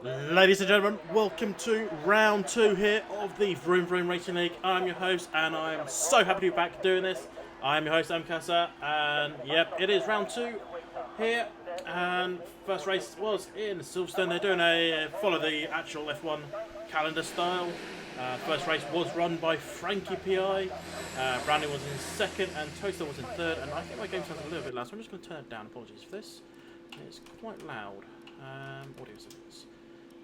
Ladies and gentlemen, welcome to round 2 here of the Vroom Vroom Racing League. I'm your host and I am so happy to be back doing this. I am your host, Amkasa, and yep, it is round 2 here. And first race was in Silverstone. They're doing a follow the actual F1 calendar style. First race was run by Frankie Pi. Brownie was in second and Toaster was in third. And I think my game sounds a little bit loud, so I'm just going to turn it down. Apologies for this. It's quite loud. Audio settings.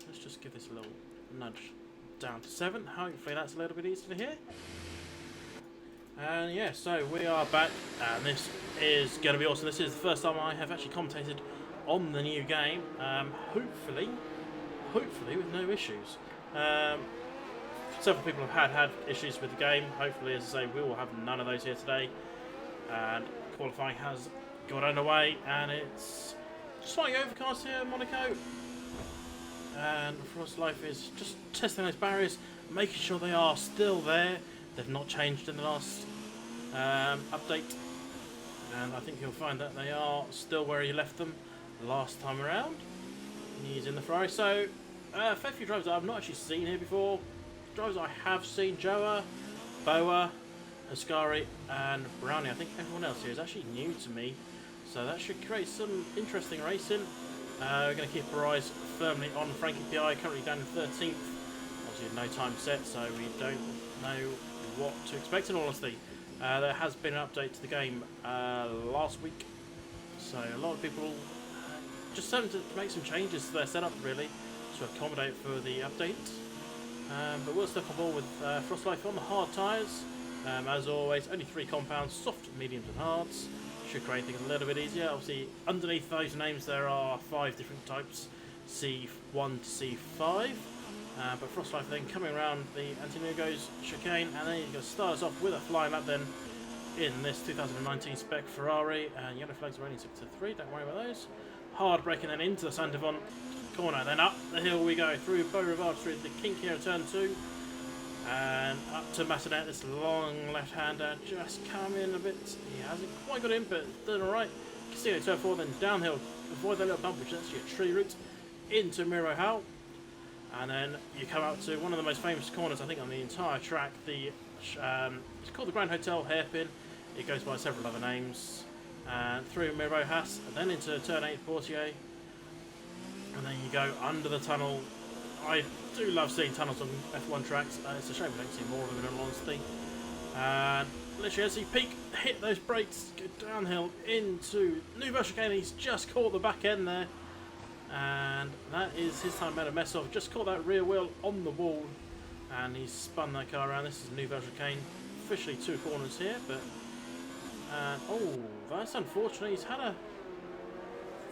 Let's just give this a little nudge down to 7. Hopefully that's a little bit easier to hear. And yeah, so we are back, and this is going to be awesome. This is the first time I have actually commentated on the new game. Hopefully with no issues. Several people have had issues with the game. Hopefully, as I say, we will have none of those here today. And qualifying has got underway, and it's slightly overcast here in Monaco. And Frost Life is just testing those barriers, making sure they are still there. They've not changed in the last update, and I think you'll find that they are still where he left them last time around. He's in the Ferrari, so a fair few drivers that I've not actually seen here before. Drivers I have seen: Joa, Boa, Ascari, and Brownie. I think everyone else here is actually new to me, so that should create some interesting racing. We're going to keep our eyes firmly on Frankie Pi, currently down in 13th. Obviously, no time set, so we don't know what to expect in all honesty. There has been an update to the game last week, so a lot of people just starting to make some changes to their setup, really, to accommodate for the update. But we'll stick on board with Frost Life on the hard tyres. As always, only 3 compounds: soft, mediums, and hards. Should create things a little bit easier. Obviously, underneath those names there are 5 different types, C1 to C5. But Frost Life then coming around the Antonio's chicane, and then he's going to start us off with a flying lap then in this 2019 spec Ferrari. And yellow flags are only 6 to 3, don't worry about those. Hard braking then into the Saint Devon corner, then up the hill we go through Beau Rivard, through the kink here at turn 2. And up to Massanet, this long left-hander, just come in a bit. He hasn't quite got in, but done alright. Casino turn 4, then downhill, avoid that little bump, which is actually a tree route, into Miro Hal. And then you come up to one of the most famous corners, I think, on the entire track. It's called the Grand Hotel Hairpin. It goes by several other names. And through Miro Has, and then into turn 8 Portier. And then you go under the tunnel. I do love seeing tunnels on F1 tracks. It's a shame we don't see more of them in all honesty. And literally as he hit those brakes, go downhill into Nouveau Chicane. He's just caught the back end there. And that is his time made a mess of. Just caught that rear wheel on the wall. And he's spun that car around. This is Nouveau Chicane. Officially 2 corners here, but oh, that's unfortunate. He's had a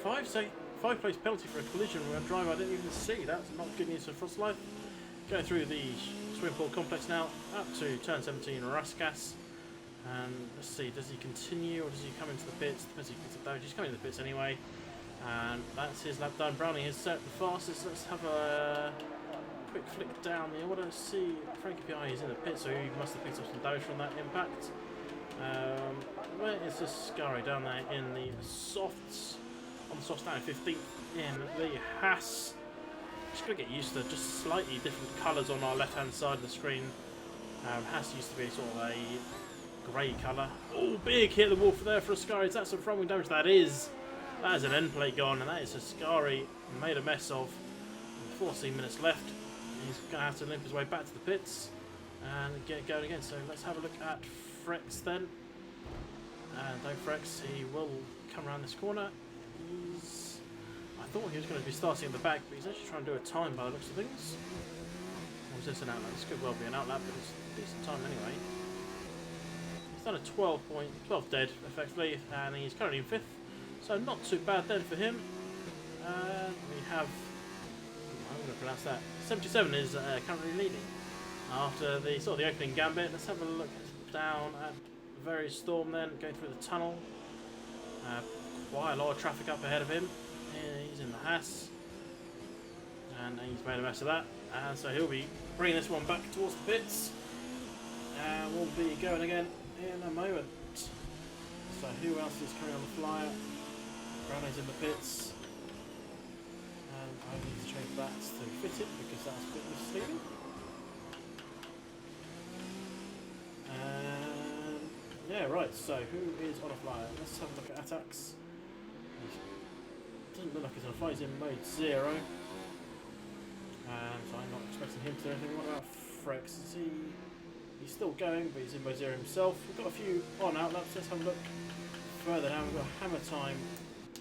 5-place penalty for a collision with a driver I didn't even see. That's not good news for Frost Life. Going through the swimming pool complex now, up to turn 17 Raskas. And let's see, does he continue or does he come into the pits? Depends if he gets the damage. He's coming into the pits anyway. And that's his lap done. Brownie has set the fastest. Let's have a quick flick down the order. See, Frankie Pi is in the pit, so he must have picked up some damage from that impact. Where is this Scary down there in the softs? On the softs down in 15th in the Haas. Just going to get used to just slightly different colours on our left hand side of the screen. Haas used to be sort of a grey colour. Oh, big hit the wall for there for Ascari. Is that some front wing damage? That is an end plate gone, and that is Ascari made a mess of. 14 minutes left. He's going to have to limp his way back to the pits and get going again. So let's have a look at Frex then. And don't Frex, he will come around this corner. I thought he was going to be starting at the back, but he's actually trying to do a time by the looks of things. Or was this an outlap? This could well be an outlap, but it's a decent time anyway. He's done a 12 dead, effectively, and he's currently in 5th. So not too bad then for him. We have, I'm going to pronounce that, 77 is currently leading. After the sort of the opening gambit, let's have a look down at Very Storm then, going through the tunnel. Quite a lot of traffic up ahead of him. He's in the Haas. And he's made a mess of that. And so he'll be bringing this one back towards the pits. And we'll be going again in a moment. So who else is coming on the flyer? Brownie's in the pits. And I need to change that to fitted because that's a bit misleading. And yeah, right, so who is on a flyer? Let's have a look at attacks. Doesn't look like he's on a flyer, he's in mode 0. So I'm not expecting him to do anything. What about Frex? Is he's still going, but he's in mode 0 himself. We've got a few on outlaps. Let's have a look further down. We've got Hammer Time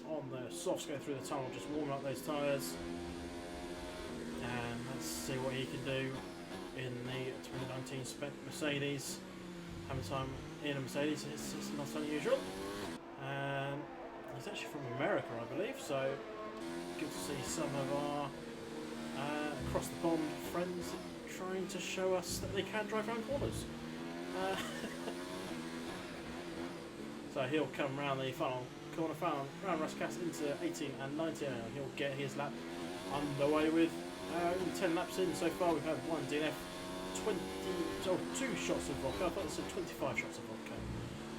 on the softs going through the tunnel, just warming up those tyres. And let's see what he can do in the 2019 spec Mercedes. Hammer Time in a Mercedes is not unusual. And he's actually from America, I believe, so good to see some of our across the pond friends trying to show us that they can drive around corners. So he'll come round the corner round Raskas into 18 and 19, and he'll get his lap underway with 10 laps in so far. We've had one DNF, 2 shots of vodka. I thought it said 25 shots of vodka.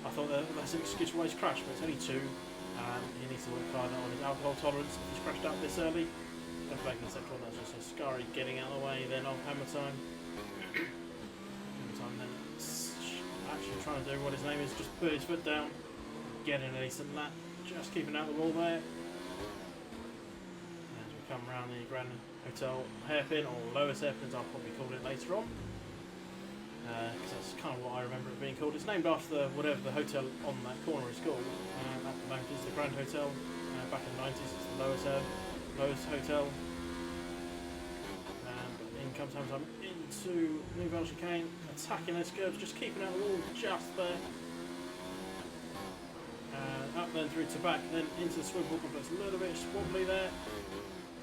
I thought that's an excuse why he's crashed, but it's only 2, and he needs to work harder on his alcohol tolerance if he's crashed out this early. Back in the second one, that's just a Scary getting out of the way, then on Hammer Time. Hammer Time then actually trying to do what his name is, just put his foot down, getting a decent lap, just keeping out the wall there. As we come around the Grand Hotel hairpin, or lowest hairpins I'll probably call it later on. Because that's kind of what I remember it being called. It's named after whatever the hotel on that corner is called. At the moment it's the Grand Hotel. Back in the 90s it's the lowest hotel. But in comes Hammer Time into New Vale Chicane, attacking those curves, just keeping out the wall just there. Up then through to back, then into the swivel complex, a little bit wobbly there.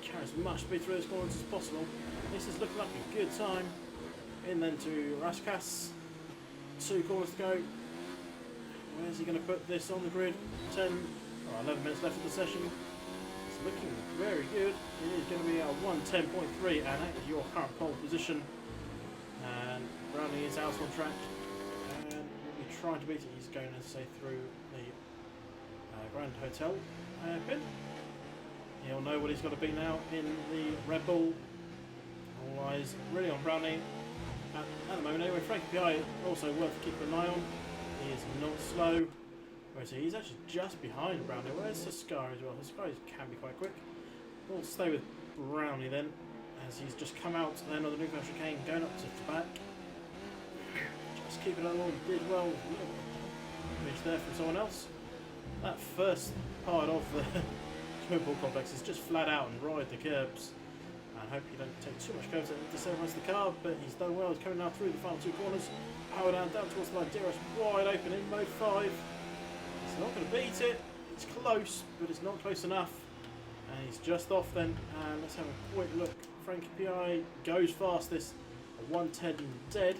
Carries as much speed through those corners as possible. This is looking like a good time. In then to Raskas, 2 corners to go. Where's he going to put this on the grid? 11 minutes left of the session. It's looking very good. It is going to be a 1:10.3, and that is your current pole position. And Brownie is out on track, and will be trying to beat it. He's going, as I say, through the Grand Hotel pin. He'll know what he's got to be now in the Red Bull. All eyes really on Brownie at the moment. Anyway, Frankie Pi also worth keeping an eye on. He is not slow. Whereas he's actually just behind Brownie. Where's Saskari as well? Saskari can be quite quick. We'll stay with Brownie then, as he's just come out then on the New Country Cane, going up to the back. Just keeping it on, did well. Finish there from someone else. That first part of the swimming pool complex is just flat out and ride the curbs. And hope you don't take too much curves and destabilise the car, but he's done well. He's coming now through the final 2 corners. Power down towards the line. DRS wide open in mode 5. He's not going to beat it. It's close, but it's not close enough. And he's just off then. And let's have a quick look. Frankie Pi goes fast. This 1:10 dead.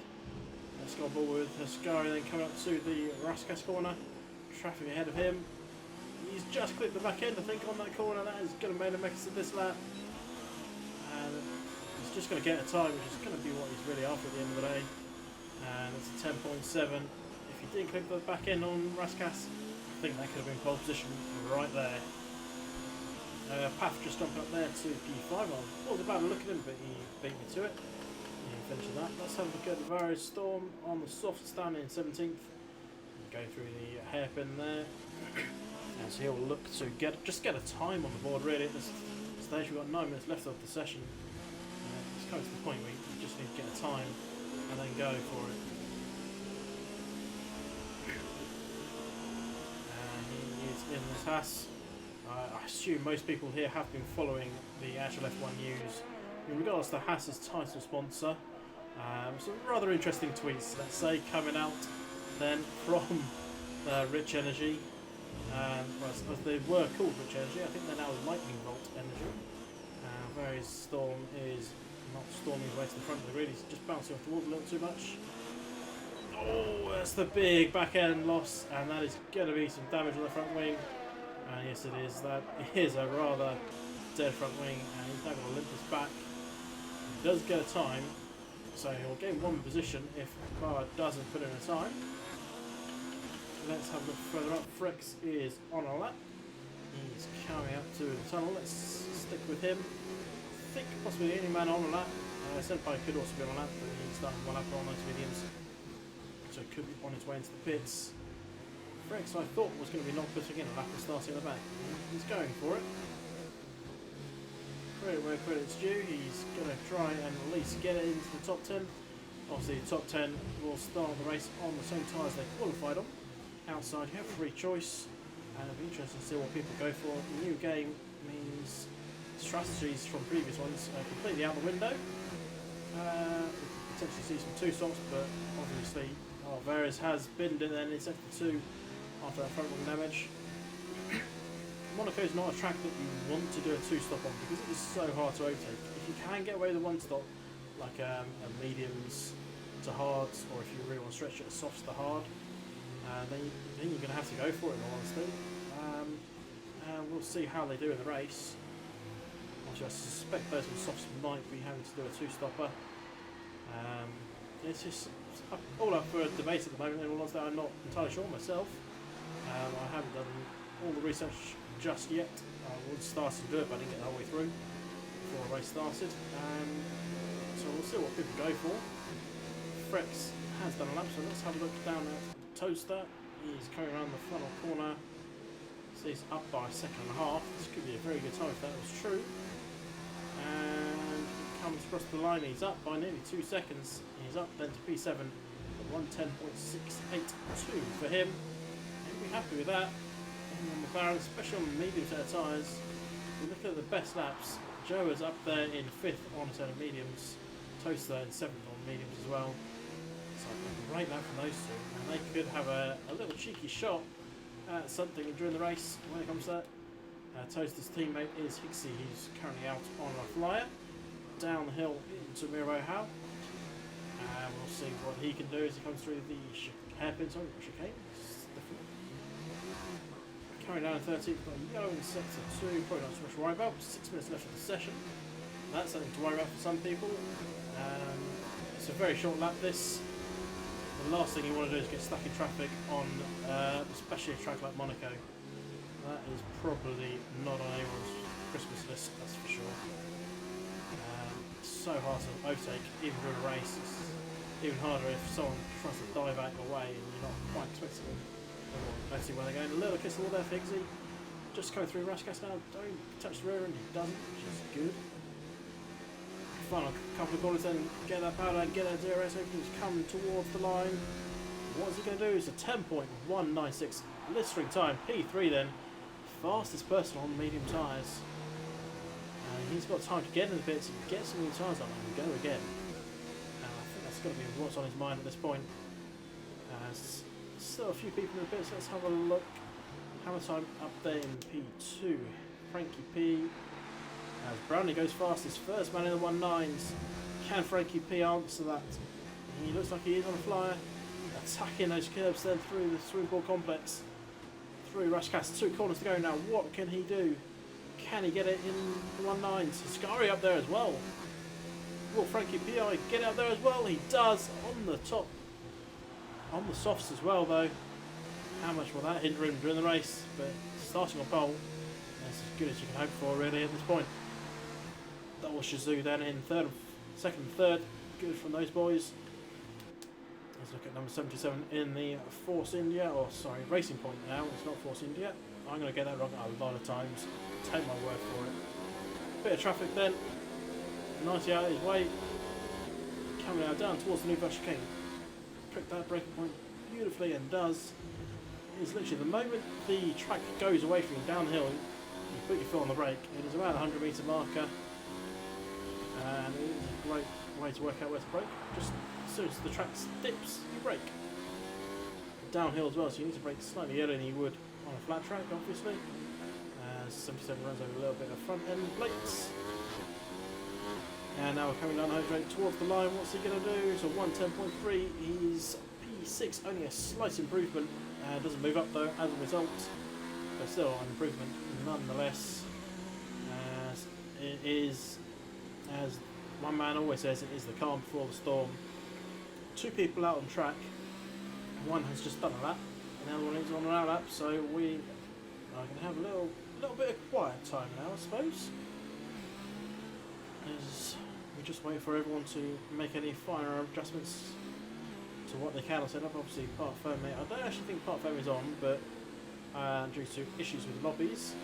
Let's go on board with Haskari then coming up to the Raskas corner. Traffic ahead of him. He's just clipped the back end, I think, on that corner. That is going to make a mess of this lap. And he's just going to get a time, which is going to be what he's really after at the end of the day. And it's a 10.7. If he didn't clip the back end on Raskas, I think that could have been pole position right there. Path just jumped up there to P5. I was about to look at him, but he beat me to it. He finished that. Let's have a look at Varus Storm on the softs down in 17th. Go through the hairpin there. And so he'll look to get a time on the board really at this stage. We've got 9 minutes left of the session. It's coming to the point where you just need to get a time and then go for it. And he is in this Haas. I assume most people here have been following the actual F1 news in regards to Haas's title sponsor. Some rather interesting tweets, let's say, coming out then from Rich Energy. As they were called Rich Energy, I think they're now Lightning Bolt Energy. Whereas Storm is not storming his way to the front of the grid, he's just bouncing off the walls a little too much. Oh, that's the big back end loss, and that is going to be some damage on the front wing. And yes, it is. That is a rather dead front wing, and he's now going to limp this back. He does get a time, so he'll gain 1 position if the car doesn't put in a time. Let's have a look further up. Frex is on a lap. He's coming up to the tunnel. Let's stick with him. I think possibly the only man on a lap. Senpai could also be on a lap, but he's done one lap on those mediums, so could be on his way into the pits. Rex, I thought, was going to be not putting in a lap and starting at the back. He's going for it. Credit where credit's due. He's going to try and at least get it into the top 10. Obviously, the top 10 will start the race on the same tyres they qualified on. Outside, you have free choice, and it'll be interesting to see what people go for. The new game means strategies from previous ones are completely out the window. We could potentially see some two stops, but obviously, Varys has binned it then in sector 2 after that front wing damage. Monaco is not a track that you want to do a two-stop on because it is so hard to overtake. If you can get away with a one-stop, like a mediums to hards, or if you really want to stretch it, a softs to hard, then you're going to have to go for it in all honesty. And we'll see how they do in the race. Obviously, I suspect those with softs might be having to do a two-stopper. It's just all up for a debate at the moment, and all that I'm not entirely sure myself. I haven't done all the research just yet. I would start to do it, but I didn't get the whole way through before the race started. So we'll see what people go for. Frex has done a lap, so let's have a look down at Toaster. He's coming around the final corner. So he's up by a second and a half. This could be a very good time if that was true. And he comes across the line. He's up by nearly 2 seconds. He's up then to P7 at 110.682 for him. He'll be happy with that. And McLaren, especially on medium set of tyres, if you look at the best laps, Joe is up there in 5th on a set of mediums, Toaster in 7th on mediums as well. So a great lap from those two, and they could have a little cheeky shot at something during the race when it comes to that. Toaster's teammate is Hixie, who's currently out on a flyer down the hill into Miro Howe. And we'll see what he can do as he comes through the hairpin, chicane. Coming down in 13th, got yellow in sector 2, probably not so much to worry about. 6 minutes left of the session. That's something to worry about for some people. It's a very short lap this. The last thing you want to do is get stuck in traffic on, especially a track like Monaco. That is probably not on anyone's Christmas list, that's for sure. It's so hard to overtake, even during a race. It's even harder if someone tries to dive out your way and you're not quite expecting them. Let's see where they're going. A little kiss all there for Higgsy. Just coming through Rashcast now. Don't touch the rear end. He doesn't, which is good. Final couple of corners then. Get that powder, get that DRS open. He's coming towards the line. What's he going to do? It's a 10.196 blistering time. P3 then. Fastest person on medium tyres. He's got time to get in the pits and get some new tyres on and go again. I think that's got to be what's on his mind at this point. Still a few people in the pits. Let's have a look. Hammer time up there in P2. Frankie P. As Brownlee goes fastest, first man in the 1.9s. Can Frankie P answer that? He looks like he is on a flyer. Attacking those curbs then through the swimming pool complex. Through Rashcast, 2 corners to go now. What can he do? Can he get it in the 1.9s? Scary up there as well. Will Frankie P.I. get out there as well? He does on the top. On the softs as well though. How much will that hinder him during the race? But starting on pole, that's as good as you can hope for really at this point. Double Shazoo then in second and third. Good from those boys. Let's look at number 77 in the Force India, or sorry, Racing Point now. It's not Force India. I'm going to get that wrong a lot of times. Take my word for it. Bit of traffic then. 90 out his way. Coming out down towards the new Bush King. Prick that breaking point beautifully and does. It's literally the moment the track goes away from you down the hill, you put your foot on the brake. It is about a 100 metre marker, and it is a great way to work out where to brake. Just as soon as the track dips, you brake. Downhill as well, so you need to brake slightly earlier than you would on a flat track, obviously. 77 runs over a little bit of front end plates. And now we're coming down the home straight towards the line. What's he going to do? So 110.3. He's P6, only a slight improvement. Doesn't move up though as a result, but still an improvement nonetheless. As it is, as one man always says, it is the calm before the storm. 2 people out on track. One has just done a lap, and the other one is on our lap. So we are going to have a little bit of quiet time now, I suppose. As we just wait for everyone to make any finer adjustments to what they can or set up. Obviously, part firmware. I don't actually think part firmware is on, but due to issues with lobbies,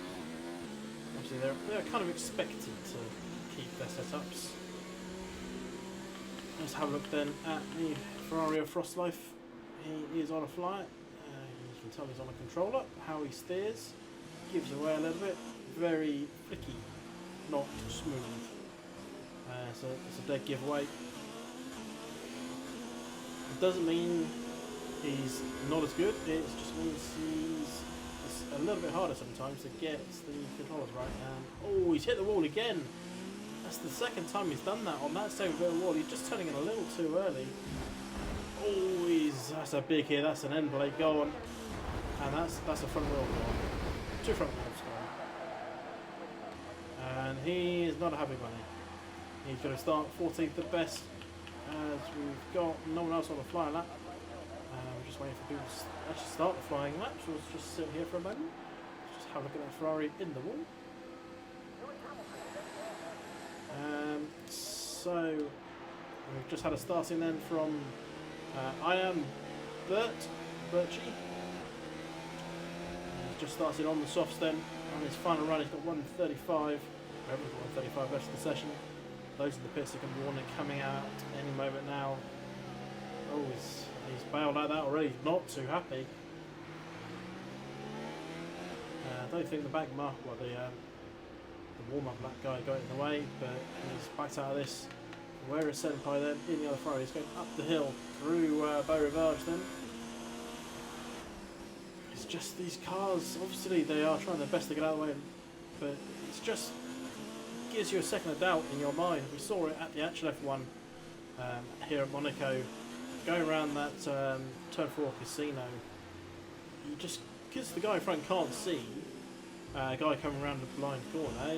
obviously they're kind of expected to keep their setups. Let's have a look then at the Ferrari of Frost Life. He is on a flight. You can tell he's on a controller. How he steers gives away a little bit. Very flicky, not smooth. So it's a dead giveaway. It doesn't mean he's not as good. It just means it's a little bit harder sometimes to get the controllers right. Oh, he's hit the wall again. That's the second time he's done that on that same bit of wall. He's just turning in a little too early. Oh, that's a big hit. That's an end plate gone, and that's a front wheel gone. 2 front wheels gone, and he is not a happy bunny. He's going to start 14th at best, as we've got no one else on the flying lap. We're just waiting for people to actually start the flying lap, so let's just sit here for a moment. Just have a look at that Ferrari in the wall. So we've just had a starting then from I am Birchie. He's just started on the softs then. On his final run, he's got 135. Everyone's got 135 rest of the session. Those are the pits that can be warning coming out any moment now. Oh, he's bailed out that already. Not too happy. I don't think the back mark, well, the warm-up black guy got in the way, but he's backed out of this. Where is Senpai then? In the other Ferrari. He's going up the hill through Beau Rivage then. It's just these cars, obviously they are trying their best to get out of the way, but it's just gives you a second of doubt in your mind. We saw it at the actual F1 here at Monaco, going around that Turn 4 casino. You just, because the guy in front can't see a guy coming around the blind corner,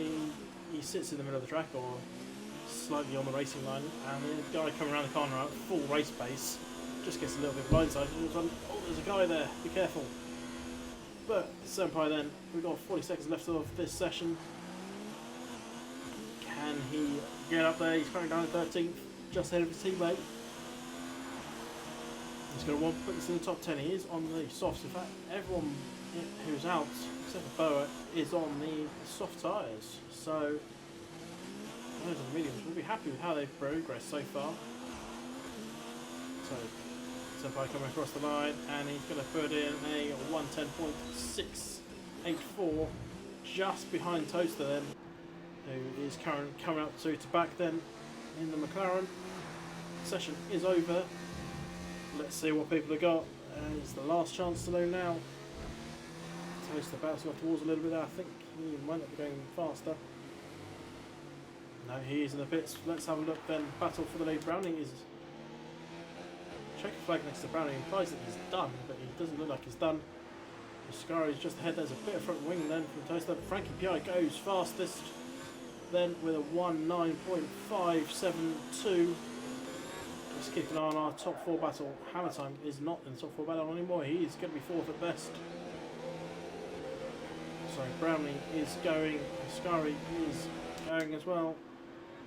he sits in the middle of the track or slightly on the racing line, and the guy coming around the corner at full race pace just gets a little bit blindsided. Oh, there's a guy there, be careful. But Senpai then, we've got 40 seconds left of this session. Can he get up there? He's currently down at 13th, just ahead of his teammate. He's going to want to put this in the top 10. He is on the softs. In fact, everyone who's out, except for Boa, is on the soft tyres. So those are the mediums. We'll be happy with how they've progressed so far. So Senpai coming across the line, and he's going to put in a 110.684, just behind Toaster then, who is coming up to back then in the McLaren. Session is over. Let's see what people have got. It's the last chance to know now. Toaster bouncing off the walls a little bit there. I think he might not be going faster. No, he is in the pits. Let's have a look then. Battle for the lead. Browning is... Checker flag next to Browning implies that he's done, but he doesn't look like he's done. Muscara is just ahead. There's a bit of front wing then from Toaster. Frankie Piai goes fastest then with a 1:9.572. Let's keep an eye on our top 4 battle. Hammer Time is not in the top 4 battle anymore. He is going to be 4th at best. So Brownlee is going. Muscari is going as well.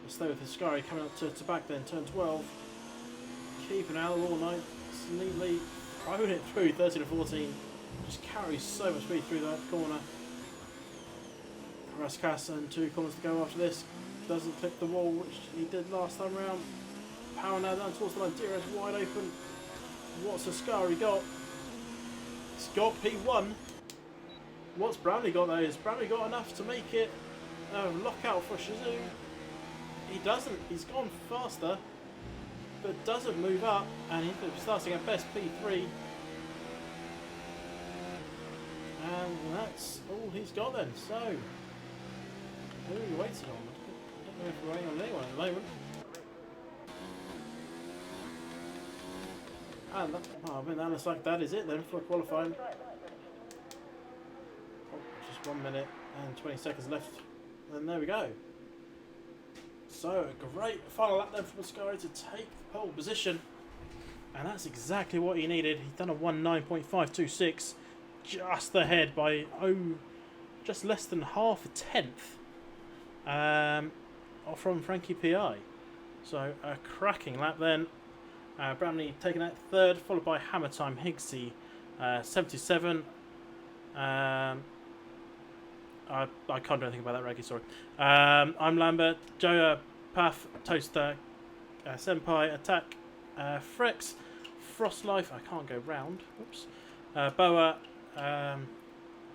Let's stay with Muscari coming up to back then, turn 12. Keeping out of all night. Neatly throwing it through 13 to 14. Just carries so much speed through that corner. Raskas and 2 corners to go after this. Doesn't clip the wall, which he did last time round. Power now down towards the line. Dira's wide open. What's Ascari got? He's got P1. What's Brownlee got though? Has Brownlee got enough to make it a lockout for Shizou? He doesn't. He's gone faster, but doesn't move up, and he's starting at best P3. And that's all he's got then. So, who are we waiting on? I don't know if we're waiting on anyone at the moment. And that, that looks like that is it then for qualifying. Oh, just 1 minute and 20 seconds left. And there we go. So, a great final lap then for Muscari to take the pole position. And that's exactly what he needed. He's done a 1:9.526. Just ahead by, just less than half a tenth from Frankie Pi. So a cracking lap then. Bramley taking out third, followed by Hammer Time Higgsy, 77. I can't do anything about that, Reggie, sorry. I'm Lambert, Joe, Path, Toaster, Senpai, Attack, Frex, Frostlife, I can't go round, oops. Boa,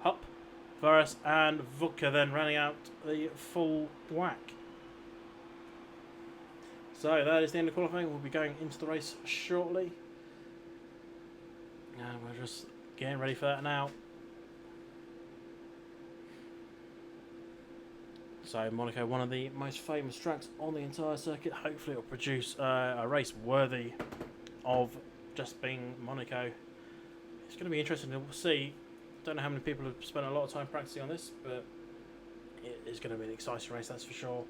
Hup, Varus, and Vuka then running out the full whack. So that is the end of qualifying. We'll be going into the race shortly. And we're just getting ready for that now. So Monaco, one of the most famous tracks on the entire circuit. Hopefully it will produce a race worthy of just being Monaco. It's going to be interesting to see. Don't know how many people have spent a lot of time practicing on this, but it is going to be an exciting race, that's for sure.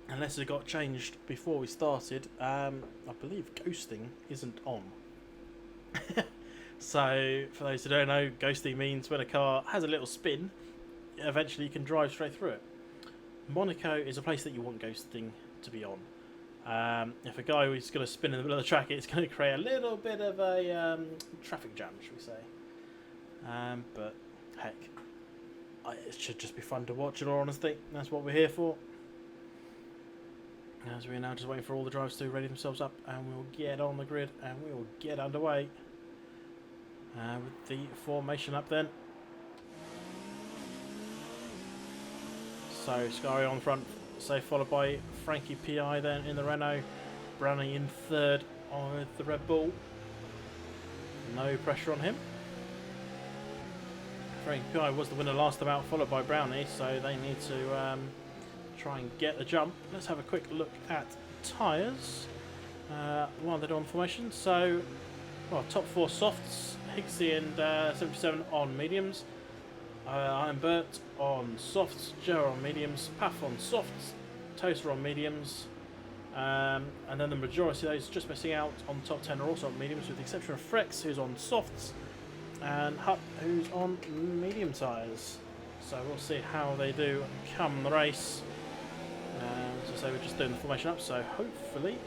Unless it got changed before we started, I believe ghosting isn't on. So, for those who don't know, ghosting means when a car has a little spin, eventually you can drive straight through it. Monaco is a place that you want ghosting to be on. If a guy is going to spin in the middle of the track, it's going to create a little bit of a traffic jam, should we say. But, heck, it should just be fun to watch, in all honesty. That's what we're here for. As we are now just waiting for all the drivers to ready themselves up, and we'll get on the grid and we will get underway with the formation up then. So Scary on front, so followed by Frankie Pi then in the Renault, Brownie in third with the Red Bull. No pressure on him. Frankie Pi was the winner last time out, followed by Brownie, so they need to try and get the jump. Let's have a quick look at tyres while they're on formation. So, well, top four softs, Higgsy and 77 on mediums. I'm Bert on softs, Joe on mediums, Path on softs, Toaster on mediums, and then the majority of those just missing out on the top 10 are also on mediums, with the exception of Frex, who's on softs, and Hup, who's on medium tyres. So we'll see how they do come the race. As I say, we're just doing the formation up, so hopefully,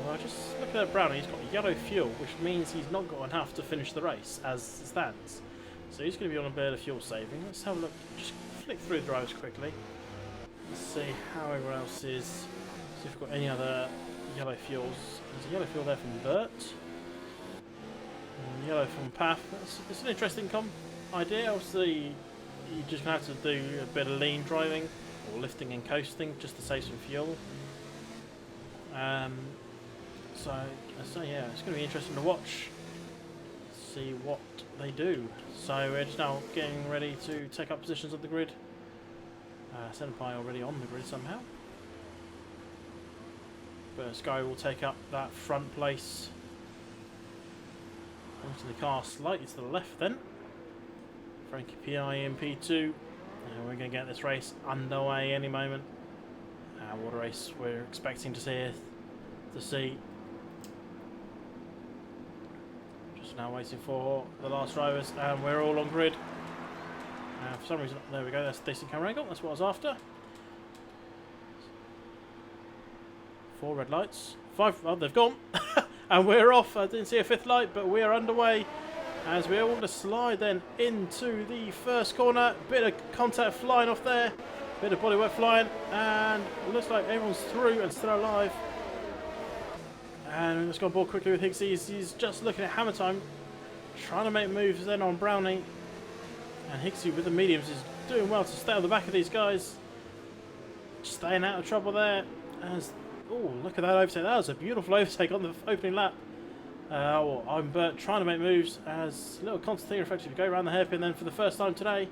well, just look at Brownie, he's got yellow fuel, which means he's not got enough to finish the race as it stands. So he's going to be on a bit of fuel saving. Let's have a look, just flick through the drivers quickly. Let's see how everyone else is. See if we've got any other yellow fuels. There's a yellow fuel there from Bert. And yellow from Path. It's an interesting idea. Obviously, you're just going to have to do a bit of lean driving, or lifting and coasting, just to save some fuel. So yeah, it's going to be interesting to watch, see what they do. So we're just now getting ready to take up positions on the grid. Senpai already on the grid somehow, but Sky will take up that front place. Onto the car slightly to the left then. Frankie Pi in P2. And we're going to get this race underway any moment. What a race we're expecting to see. Just now waiting for the last drivers, and we're all on grid. For some reason, there we go, that's a decent camera angle, that's what I was after. 4 red lights. 5, oh, they've gone. And we're off. I didn't see a 5th light, but we are underway. As we all just slide then into the first corner. Bit of contact flying off there. Bit of body wet flying. And it looks like everyone's through and still alive. And let's go on board quickly with Higgsy. He's just looking at Hammer Time. Trying to make moves then on Brownie. And Higgsy with the mediums is doing well to stay on the back of these guys. Staying out of trouble there. Oh, look at that overtake. That was a beautiful overtake on the opening lap. I'm Bert trying to make moves as a little concertina effective go around the hairpin then for the first time today.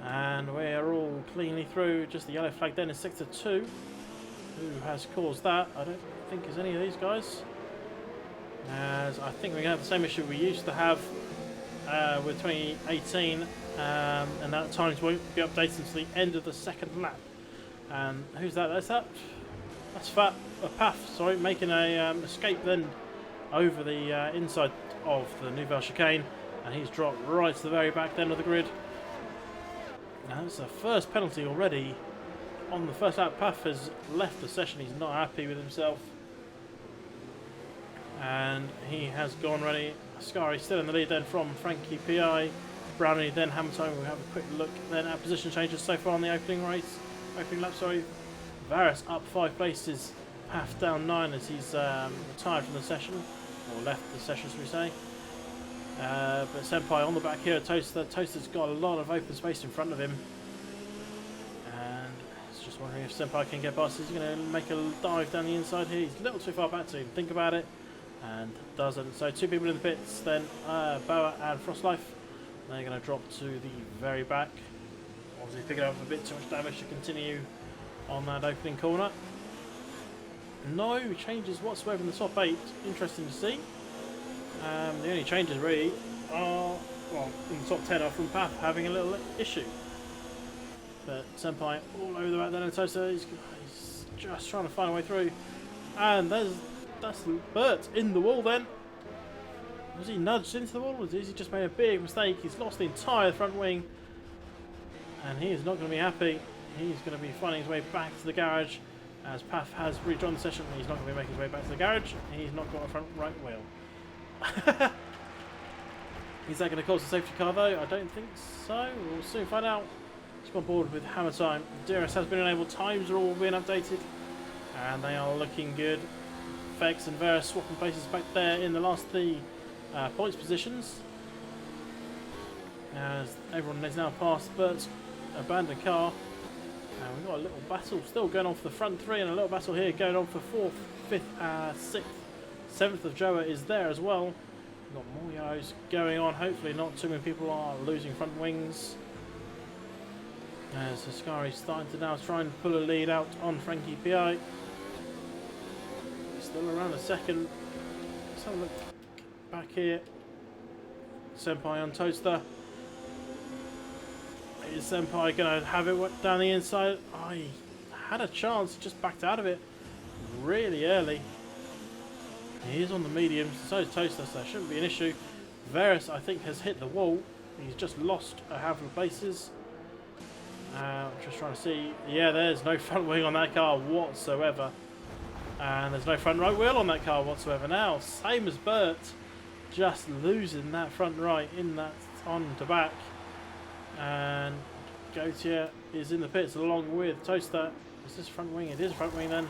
And we're all cleanly through. Just the yellow flag then in sector 2. Who has caused that? I don't think it's any of these guys. As I think we're going to have the same issue we used to have with 2018. And that times won't be updated until the end of the second lap. And who's that? That's Path, sorry, making a escape then over the inside of the Nouvelle chicane, and he's dropped right to the very back end of the grid. That's the first penalty already on the first lap. Paff has left the session. He's not happy with himself. And he has gone ready. Ascari still in the lead then from Frankie Pi. Brownie, then Hamilton. We'll have a quick look then at position changes so far on the opening lap. Varus up 5 places. Paff down 9 as he's retired from the session, or left the session, should we say. But Senpai on the back here at Toaster. Toaster's got a lot of open space in front of him. And it's just wondering if Senpai can get past. He's going to make a dive down the inside here. He's a little too far back to even think about it. And doesn't. So 2 people in the pits, then Boa and Frostlife. They're going to drop to the very back. Obviously picking up a bit too much damage to continue on that opening corner. No changes whatsoever in the top 8. Interesting to see. The only changes really are, well, in the top 10 are from Path having a little issue. But Senpai all over the back then, and Toaster, he's just trying to find a way through. And that's Bert in the wall then. Was he nudged into the wall, or has he just made a big mistake? He's lost the entire front wing. And he is not going to be happy. He's going to be finding his way back to the garage. As Path has rejoined the session, he's not going to be making his way back to the garage. He's not got a front right wheel. Is that going to cause a safety car though? I don't think so. We'll soon find out. Let's go on board with Hammer Time. DRS has been enabled. Times are all being updated. And they are looking good. Fex and Vera swapping places back there in the last 3 points positions. As everyone is now past Bert's abandoned car. And we've got a little battle still going on for the front 3, and a little battle here going on for 4th, 5th, 6th, 7th of Joa is there as well. We've got more yellows going on. Hopefully not too many people are losing front wings. As Ascari's starting to now try and pull a lead out on Frankie Pi. Still around a second. Let's have a look back here. Senpai on Toaster. Is Senpai going to have it down the inside? I had a chance, just backed out of it really early. He is on the mediums, so is Toaster, so that shouldn't be an issue. Varus, I think, has hit the wall. He's just lost a handful of places. Just trying to see. Yeah, there's no front wing on that car whatsoever. And there's no front right wheel on that car whatsoever now. Same as Bert, just losing that front right in that on to back. And Gautier is in the pits along with Toaster. Is this front wing? It is front wing then.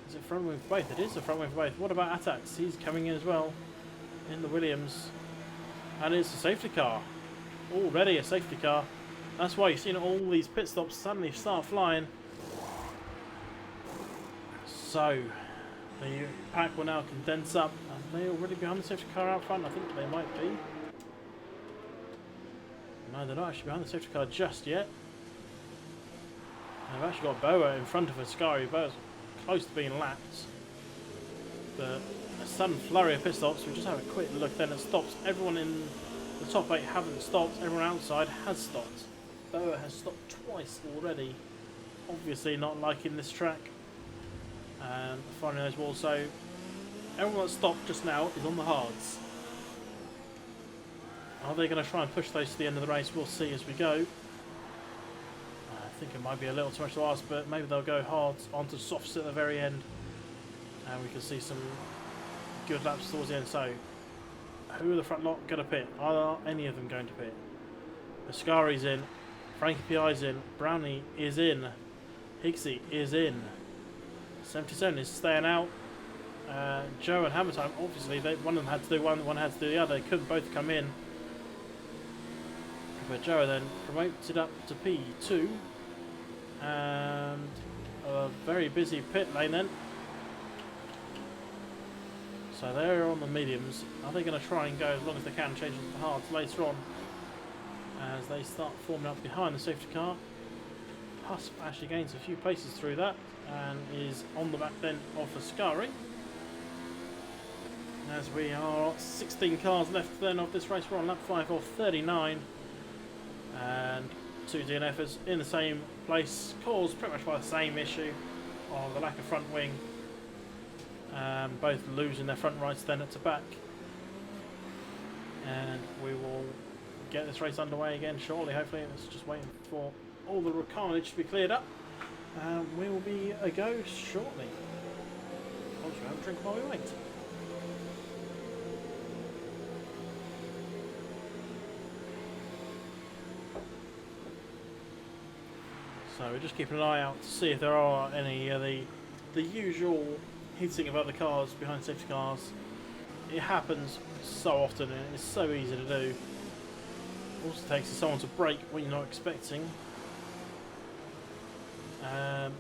Is it front wing for both? It is a front wing for both. What about Attacks? He's coming in as well in the Williams. And it's a safety car. Already a safety car. That's why you've seen all these pit stops suddenly start flying. So the pack will now condense up. Are they already behind the safety car out front? I think they might be. No, they're not actually behind the safety car just yet. They've actually got Boa in front of Ascari. Boa's close to being lapped. But a sudden flurry of pit stops. We just have a quick look then at stops. Everyone in the top 8 haven't stopped. Everyone outside has stopped. Boa has stopped twice already. Obviously not liking this track. And finding those walls. So everyone that stopped just now is on the hards. Are they going to try and push those to the end of the race? We'll see as we go. I think it might be a little too much to ask, but maybe they'll go hard onto softs at the very end. And we can see some good laps towards the end. So, who are the front lot going to pit? Are any of them going to pit? Ascari's in. Frankie Pi's in. Brownie is in. Higgsy is in. 77 is staying out. Joe and Hammer Time, obviously, one of them had to do one had to do the other. They couldn't both come in. But Joe then promoted up to P2. And a very busy pit lane then. So they're on the mediums. Are they going to try and go as long as they can, change into the hards later on? As they start forming up behind the safety car. Husp actually gains a few places through that. And is on the back then of Ascari. As we are 16 cars left then of this race. We're on lap 5 of 39. And 2 DNFs in the same place, caused pretty much by the same issue of the lack of front wing. Both losing their front rights then at the back. And we will get this race underway again shortly. Hopefully, it's just waiting for all the carnage to be cleared up. We will be a go shortly. I'll just have a drink while we wait. So we're just keeping an eye out to see if there are any of the usual hitting of other cars behind safety cars. It happens so often and it's so easy to do. All it takes is someone to brake when you're not expecting.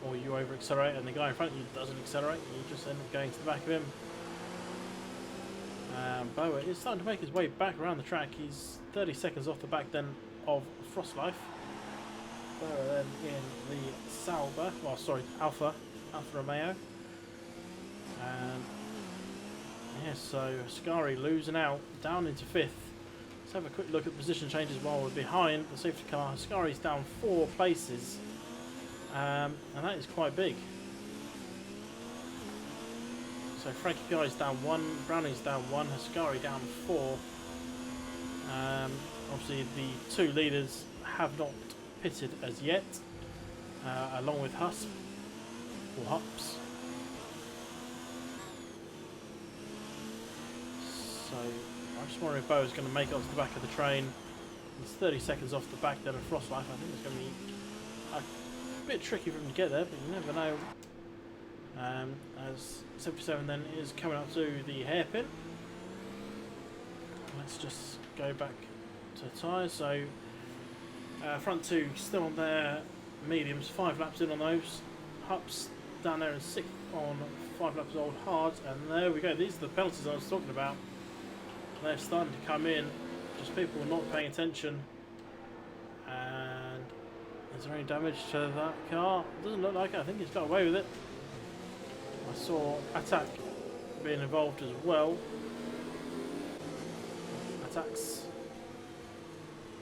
Or you over accelerate and the guy in front of you doesn't accelerate and you just end up going to the back of him. Boa is starting to make his way back around the track. He's 30 seconds off the back then of Frostlife. Boa then in the Sauber, well sorry, Alfa Romeo. And yeah, so Ascari losing out down into 5th. Let's have a quick look at the position changes while we're behind the safety car. Ascari's down 4 places. And that is quite big. So Frankie Piai's down 1, Browning's down 1, Ascari down 4. Obviously the 2 leaders have not pitted as yet, along with Hups. So I'm just wondering if Boa's going to make it onto the back of the train. He's 30 seconds off the back there of Frostlife. I think it's going to be a bit tricky for him to get there, but you never know. As 77 then is coming up to the hairpin. Let's just go back to tyres. So front 2 still on their mediums, 5 laps in on those. Hups down there in 6th on 5 laps old hards, and there we go. These are the penalties I was talking about. They're starting to come in, just people not paying attention. And is there any damage to that car? It doesn't look like it. I think he's got away with it. I saw Attack being involved as well. Attack's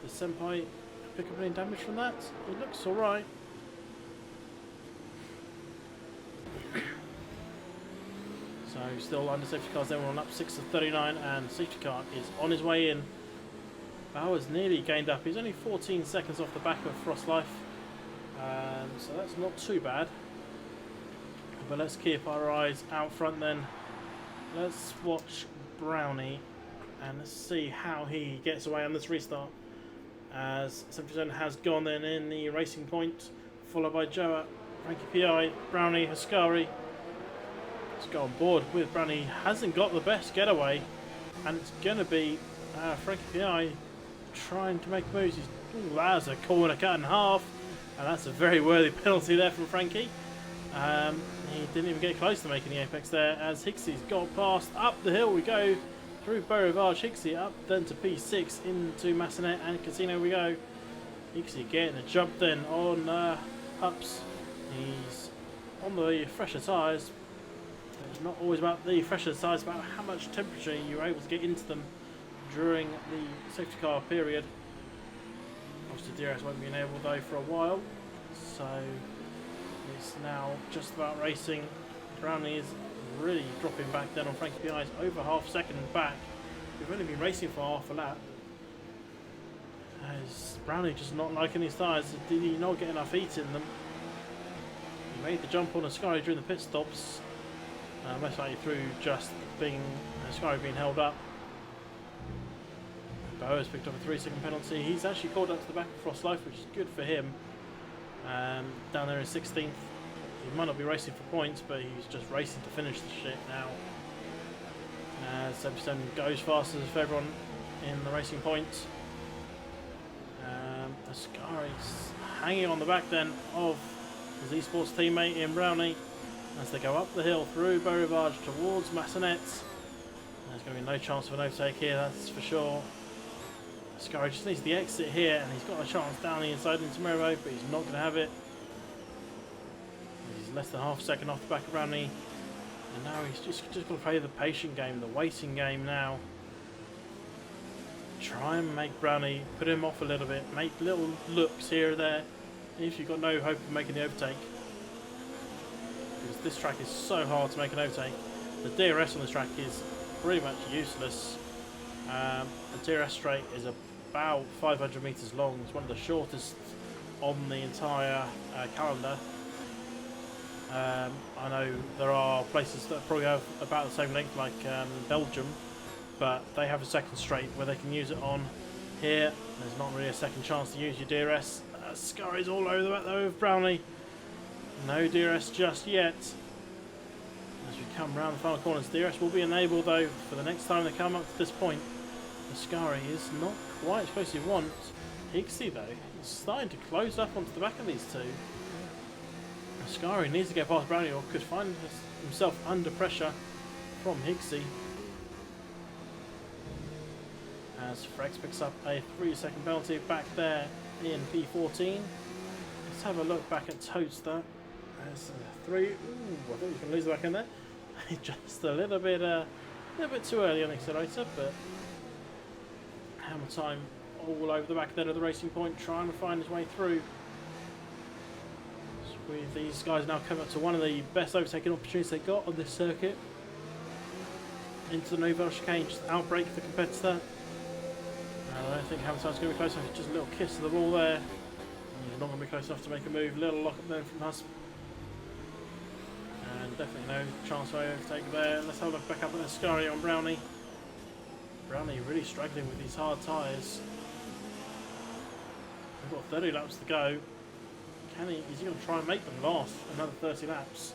the Senpai pick up any damage from that? It looks alright. So still under safety cars there, we're on up 6 of 39 and safety car is on his way in. Bauer's nearly gained up, he's only 14 seconds off the back of Frostlife, so that's not too bad. But let's keep our eyes out front then. Let's watch Brownie and let's see how he gets away on this restart. As 70% has gone then in the racing point, followed by Joa, Frankie Pi, Brownie, Ascari. Let's go on board with Brownie. Hasn't got the best getaway, and it's going to be Frankie Pi trying to make moves. Ooh, that's a corner cut in half, and that's a very worthy penalty there from Frankie. He didn't even get close to making the apex there, as Hicksey's got past. Up the hill we go, through Beaurivage, Hicksey up then to P6 into Massenet and Casino we go. Hicksey getting a jump then on Hups. He's on the fresher tyres. It's not always about the fresher tyres, about how much temperature you're able to get into them during the safety car period. Obviously DRS won't be enabled though for a while, so it's now just about racing. Brownie is really dropping back then on Frankie Pi's, over half second back. We've only been racing for half a lap. As Brownie just not liking his tyres. Did he not get enough heat in them? He made the jump on Ascari during the pit stops, most likely through just being Ascari being held up. Boa's picked up a 3-second penalty. He's actually called up to the back of Frostlife, which is good for him. Down there in 16th. He might not be racing for points, but he's just racing to finish the shit now. 7% goes faster than everyone in the racing points. Ascari's hanging on the back then of his esports teammate in Brownie as they go up the hill through Beaurivage towards Massenet. There's going to be no chance of an overtake here, that's for sure. Ascari just needs the exit here, and he's got a chance down the inside into Merivo, but he's not going to have it. He's less than half a second off the back of Brownie, and now he's just going to play the patient game, the waiting game now. Try and make Brownie, put him off a little bit, make little looks here or there, if you've got no hope of making the overtake. Because this track is so hard to make an overtake. The DRS on this track is pretty much useless. The DRS straight is a about 500 metres long. It's one of the shortest on the entire calendar. I know there are places that probably have about the same length, like Belgium, but they have a second straight where they can use it on. Here, there's not really a second chance to use your DRS. Scurry's all over the back though with Brownie. No DRS just yet. As we come around the final corners, DRS will be enabled though for the next time they come up to this point. Scurry is not quite as close as you want. Higsy though is starting to close up onto the back of these two. Scurry needs to get past Brownie or could find himself under pressure from Higsy. As Frex picks up a 3-second penalty back there in P14. Let's have a look back at Toadster. There's 3. Ooh, I thought he was going to lose the back end there. Just a little bit too early on the accelerator, but hammer time all over the back there of the racing point, trying to find his way through. So with these guys now come up to one of the best overtaking opportunities they got on this circuit. Into the Nouvelle chicane, just outbrake the competitor. I don't think hammer time's going to be close enough. Just a little kiss to the ball there. He's not going to be close enough to make a move. Little lock up there from Husp. And definitely no chance for overtake there. Let's have a look back up at the Scurry on Brownie. Brownie really struggling with these hard tyres. We've got 30 laps to go. Is he going to try and make them last another 30 laps?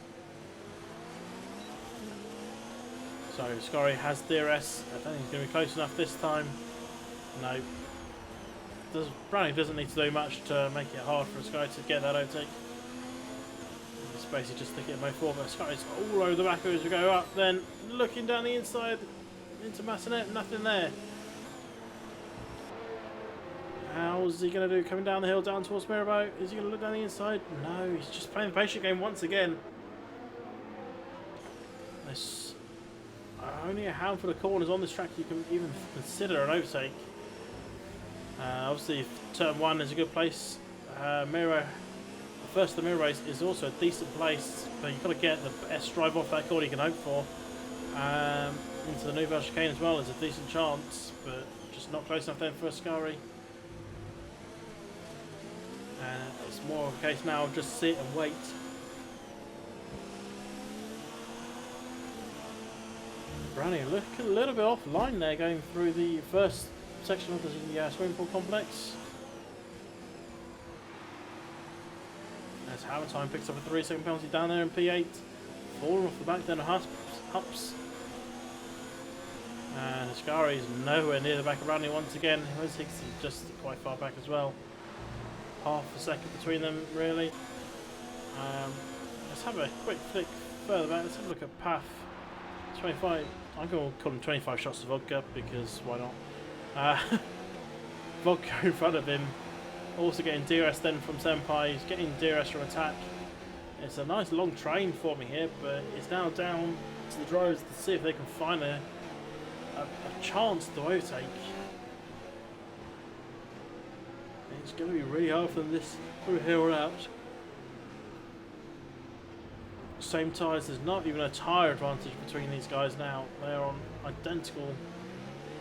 So Scurry has DRS. I don't think he's going to be close enough this time. No. Brownie doesn't need to do much to make it hard for Scurry to get that overtake. It's basically just stick it in mode 4, but Scurry's all over the back as we go up. Then looking down the inside into Massenet, nothing there. How's he going to do? Coming down the hill down towards Mirabeau. Is he going to look down the inside? No, he's just playing the patient game once again. There's only a handful of corners on this track you can even consider an overtake. Obviously, turn 1 is a good place. Mirabeau, first the Mirabeau is also a decent place, but you've got to get the best drive off that corner you can hope for. Into the Nouvelle chicane as well is a decent chance, but just not close enough then for Scurry. It's more of a case now of just sit and wait. Brownie look a little bit offline there going through the first section of the swimming pool complex. As hammer time picks up a 3-second penalty down there in P8. Falling off the back then of Hups. And Scurry is nowhere near the back of Brownie once again. Where's Higsy? Just quite far back as well. Half a second between them, really. Let's have a quick flick further back. Let's have a look at Path. 25. I'm going to call him 25 shots of vodka because why not? Vodka in front of him. Also getting DRS then from Senpai. He's getting DRS from Attack. It's a nice long train for me here, but it's now down to the drivers to see if they can find a chance to overtake. It's going to be really hard for them this through here or out. Same tyres, there's not even a tyre advantage between these guys now. They're on identical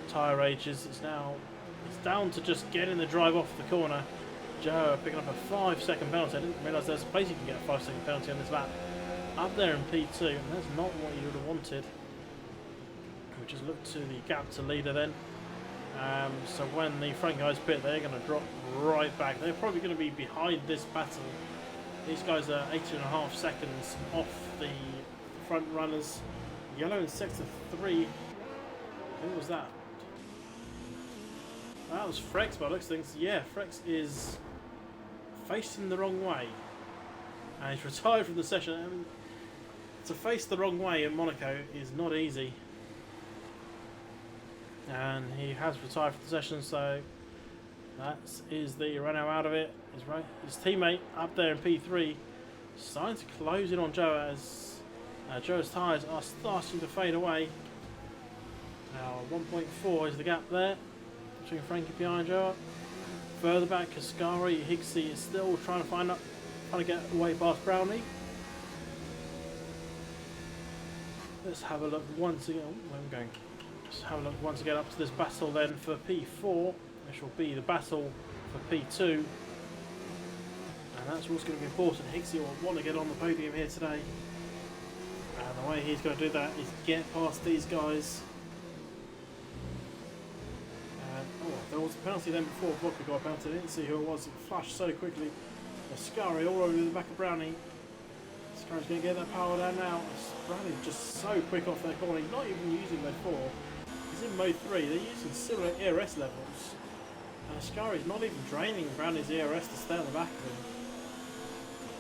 tyre ages. It's down to just getting the drive off the corner. Joe picking up a 5-second penalty. I didn't realise there's a place you can get a 5-second penalty on this lap. Up there in P2, and that's not what you would have wanted. We just look to the gap to leader then. So when the front guys pit, they're going to drop right back. They're probably going to be behind this battle. These guys are 18.5 seconds off the front runners. Yellow in sector 3. Who was that? That was Frex by looks of things. Yeah, Frex is facing the wrong way. And he's retired from the session. I mean, to face the wrong way in Monaco is not easy. And he has retired from the session, so that is the Renault out of it. His teammate up there in P3 starting to close in on Joe as Joe's tyres are starting to fade away. Now 1.4 is the gap there between Frankie Piana and Joe. Further back, Kaskari, Higsy is still trying to get away past Brownie. Let's have a look once again. Where am I going? Let's have a look once again up to this battle then for P4. which will be the battle for P2. And that's what's going to be important. Hicksy will want to get on the podium here today. And the way he's going to do that is get past these guys. And, oh, there was a penalty then before Vodka got a penalty. I didn't see who it was. It flashed so quickly. Ascari all over the back of Brownie. Ascari's going to get that power down now. Brownie's just so quick off their corner. He's not even using mode 4. He's in mode 3. They're using similar ERS levels. And Ascari's not even draining Brownie's ERS to stay on the back of him.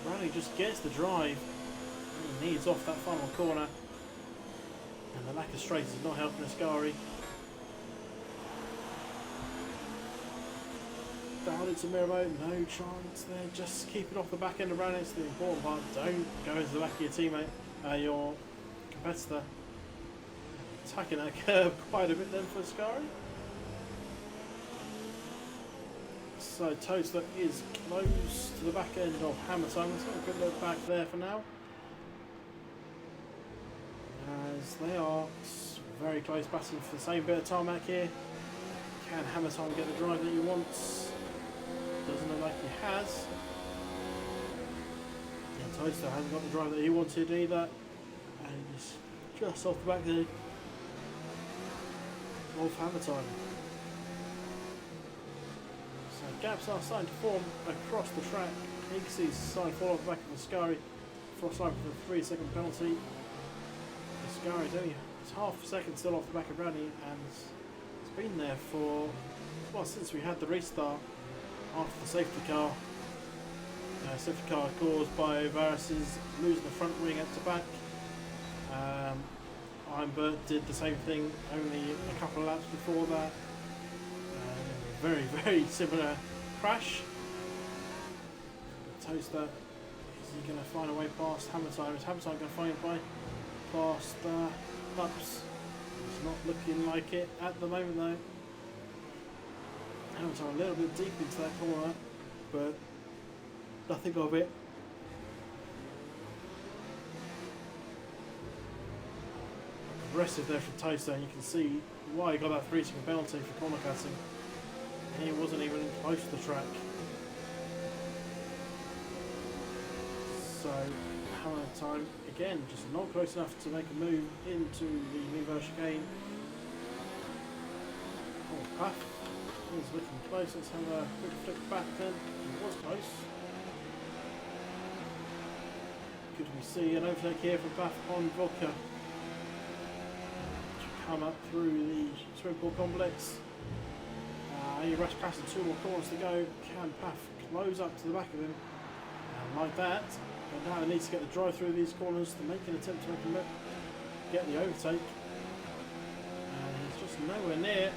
Brownie just gets the drive. He needs off that final corner. And the lack of straight is not helping Ascari. Down into mirror mode, no chance there. Just keep it off the back end of Brownie. It's the important part. Don't go into the back of your teammate, your competitor. Attacking that curve quite a bit then for Ascari. So Toaster is close to the back end of Hammer Time. Let's have a quick look back there for now. As they are very close, battling for the same bit of tarmac here. Can Hammer Time get the drive that he wants? Doesn't look like he has. And Toaster hasn't got the drive that he wanted either. And he's just off the back there of Hammer Time. So gaps are starting to form across the track. Higgsy's starting to fall off the back of Ascari. Frost line for the 3-second penalty. Ascari's only half a second still off the back of Brownie, and it's been there for, well, since we had the restart after the safety car. Safety car caused by Varus's losing the front wing up to back. Ironbird did the same thing only a couple of laps before that. Very, very similar crash. Toaster, is he going to find a way past Hammer Time? Is Hammer Time going to find a way past Ups? It's not looking like it at the moment though. Hammer Time a little bit deep into that corner, but nothing of it. Aggressive there from Toaster, and you can see why he got that 3-second penalty for corner cutting. He wasn't even close to the track. So Hammer Time again, just not close enough to make a move into the Nouveau chicane. Oh, Path is looking close. Let's have a quick flick back then. It was close. Could we see an overtake here for Path on Vodka? Come up through the swimming pool complex. He rushed past the 2 more corners to go. Can Path close up to the back of him? And like that. But now he needs to get the drive through these corners to make an attempt to make him get the overtake. And he's just nowhere near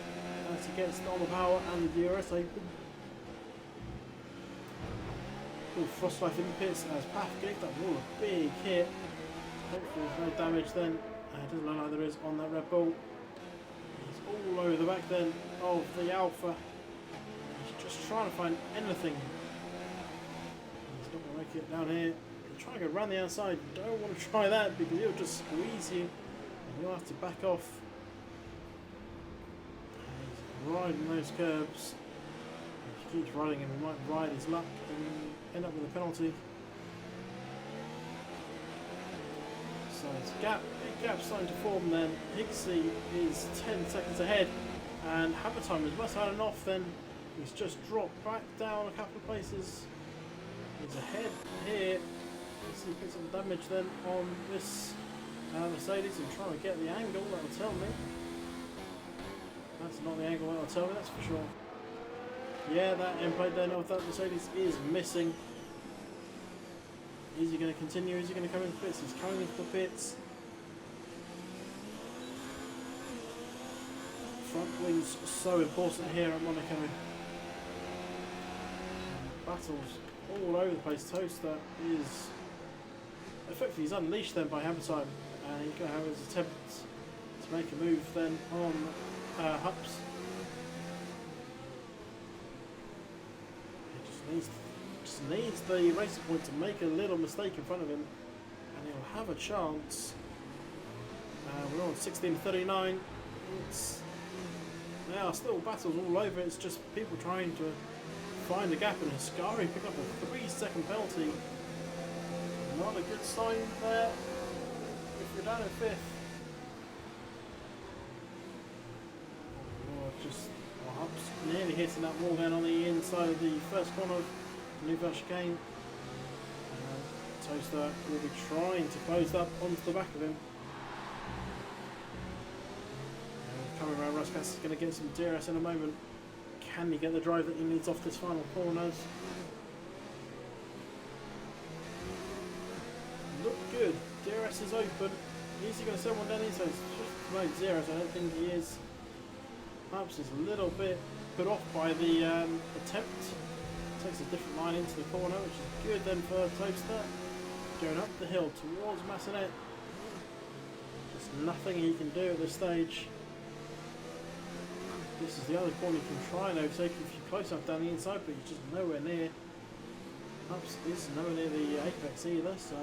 as he gets on the power and the DRS open. Oh, Frost Life in the pits as Path gave that wall a big hit. Hopefully there's no damage then. It doesn't look like there is on that Red Bull. He's all over the back then of the Alpha. He's just trying to find anything. He's not going to make it down here. He's trying to go around the outside. You don't want to try that because he'll just squeeze you. And you'll have to back off. He's riding those curbs. If he keeps riding him, he might ride his luck and end up with a penalty. So it's a big gap starting to form then. Higsy is 10 seconds ahead, and Hammer Time has must have had enough then. He's just dropped back down a couple of places. He's ahead here. Higsy picks some damage then on this Mercedes and trying to get the angle, that'll tell me. That's not the angle that'll tell me, that's for sure. Yeah, that end plate then of that Mercedes is missing. Is he going to continue? Is he going to come into the pits? He's coming into the pits. Front wing's so important here at Monaco. Battles all over the place. Toaster is effectively he's unleashed then by Hammer Time, and he's going to have his attempt to make a move then on Hups. He just needs the racing point to make a little mistake in front of him, and he'll have a chance. We're on 16:39. It's There are still battles all over. It's just people trying to find a gap, and Ascari pick up a 3-second penalty. Not a good sign there if you're down in 5th. Just nearly hitting that wall down on the inside of the first corner of Nouvelle Chicane. Toaster will be trying to close up onto the back of him. Coming around, Ruskas is going to get some DRS in a moment. Can he get the drive that he needs off this final corners? Look good. DRS is open. Is he going to send one down inside? It's just promote zeros. I don't think he is. Perhaps is a little bit put off by the attempt. Takes a different line into the corner, which is good then for Toaster. Going up the hill towards Massenet. There's nothing he can do at this stage. This is the other corner you can try and overtake if you're close enough down the inside, but you're just nowhere near. Perhaps is nowhere near the apex either, so.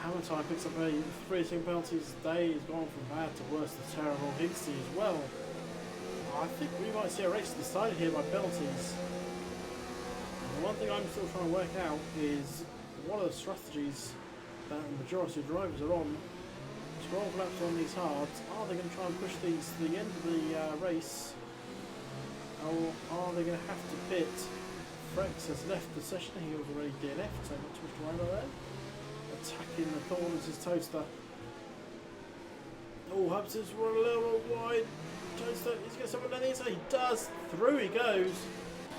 Hammer Time picks up a 3-second penalties. Day has gone from bad to worse to terrible. Higsy as well. I think we might see a race decided here by penalties. And the one thing I'm still trying to work out is what are the strategies that the majority of drivers are on. 12 laps on these hards. Are they going to try and push these to the end of the race? Or are they going to have to pit? Frex has left the session. He was already DNF, so not too much to worry about there. Attacking the corners is Toaster. Oh, Hubs is run a little bit wide. Toaster, he's going to someone down the inside. He does. Through he goes.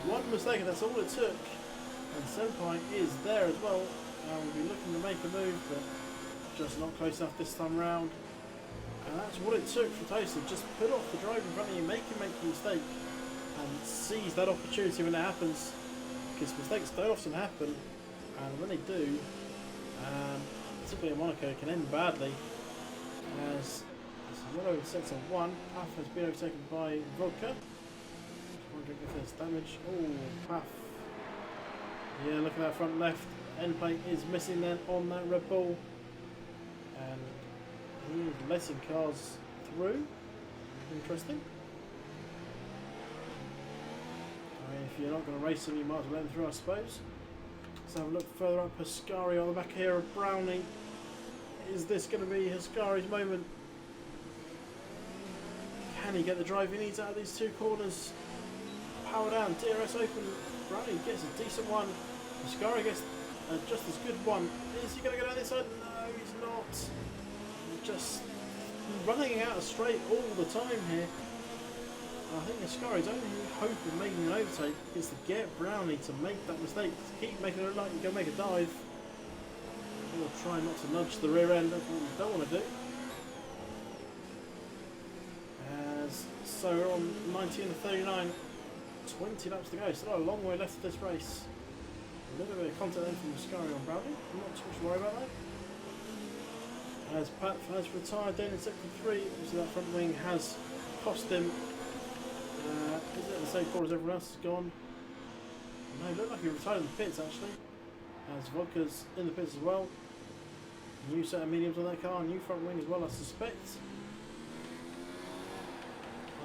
One mistake, and that's all it took. And Senpai is there as well. We'll be looking to make a move, but just not close enough this time round. And that's what it took for Toaster. Just put off the driver in front of you, make him make the mistake, and seize that opportunity when it happens. Because mistakes don't often happen, and when they do, particularly in Monaco, it can end badly. As yellow in sector 1, Paf has been overtaken by Vodka. Wondering if there's damage. Oh, Paf. Yeah, look at that front left. End plate is missing then on that Red Bull. And he's letting cars through. Interesting. I mean, if you're not going to race them, you might as well let them through, I suppose. Let's have a look further up. Ascari on the back here of Brownie. Is this going to be Ascari's moment? Can he get the drive he needs out of these two corners? Power down, DRS open. Brownie gets a decent one. Ascari gets just as good one. Is he going to go down this side? No, he's not. He's just running out of straight all the time here. I think Ascari's only hope of making an overtake is to get Brownie to make that mistake. To keep making it look like you go make a dive. Or try not to nudge the rear end. That's what you don't want to do. So we're on 19 to 39. 20 laps to go. Still a long way left of this race. A little bit of contact then from Ascari on Brownie. Not too much to worry about that. As Pat has retired then in sector 3, obviously that front wing has cost him. Is it the same call as everyone else has gone? No, it looked like he retired in the pits actually. As Vodka's in the pits as well. New set of mediums on that car, new front wing as well, I suspect.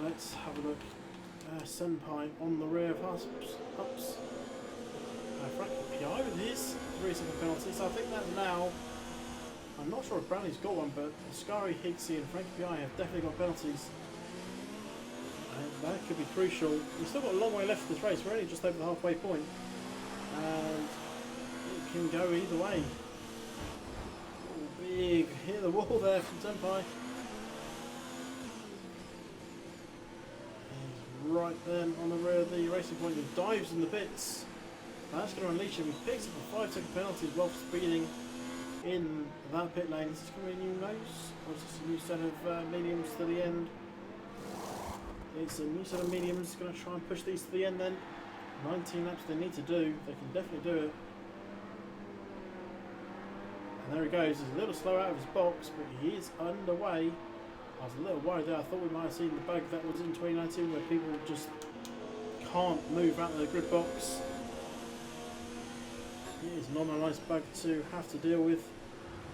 Let's have a look. Senpai on the rear of Hups. Frankie Pi with his 3-second penalty. So I think that now, I'm not sure if Brownie's got one, but Ascari, Higsy and Frankie Pi have definitely got penalties. That could be crucial. We've still got a long way left of this race. We're only just over the halfway point. And it can go either way. Big hit the wall there from Senpai. Right then on the rear of the racing point, he dives in the pits. That's going to unleash him. He picks up a 5-second penalty while speeding in that pit lane. Is this going to be a new nose? Or is this a new set of mediums to the end? It's a new set of mediums. Going to try and push these to the end then. 19 laps they need to do. They can definitely do it. And there he goes. He's a little slow out of his box, but he is underway. I was a little worried there. I thought we might have seen the bug that was in 2019 where people just can't move out of the grid box. It is not a nice bug to have to deal with.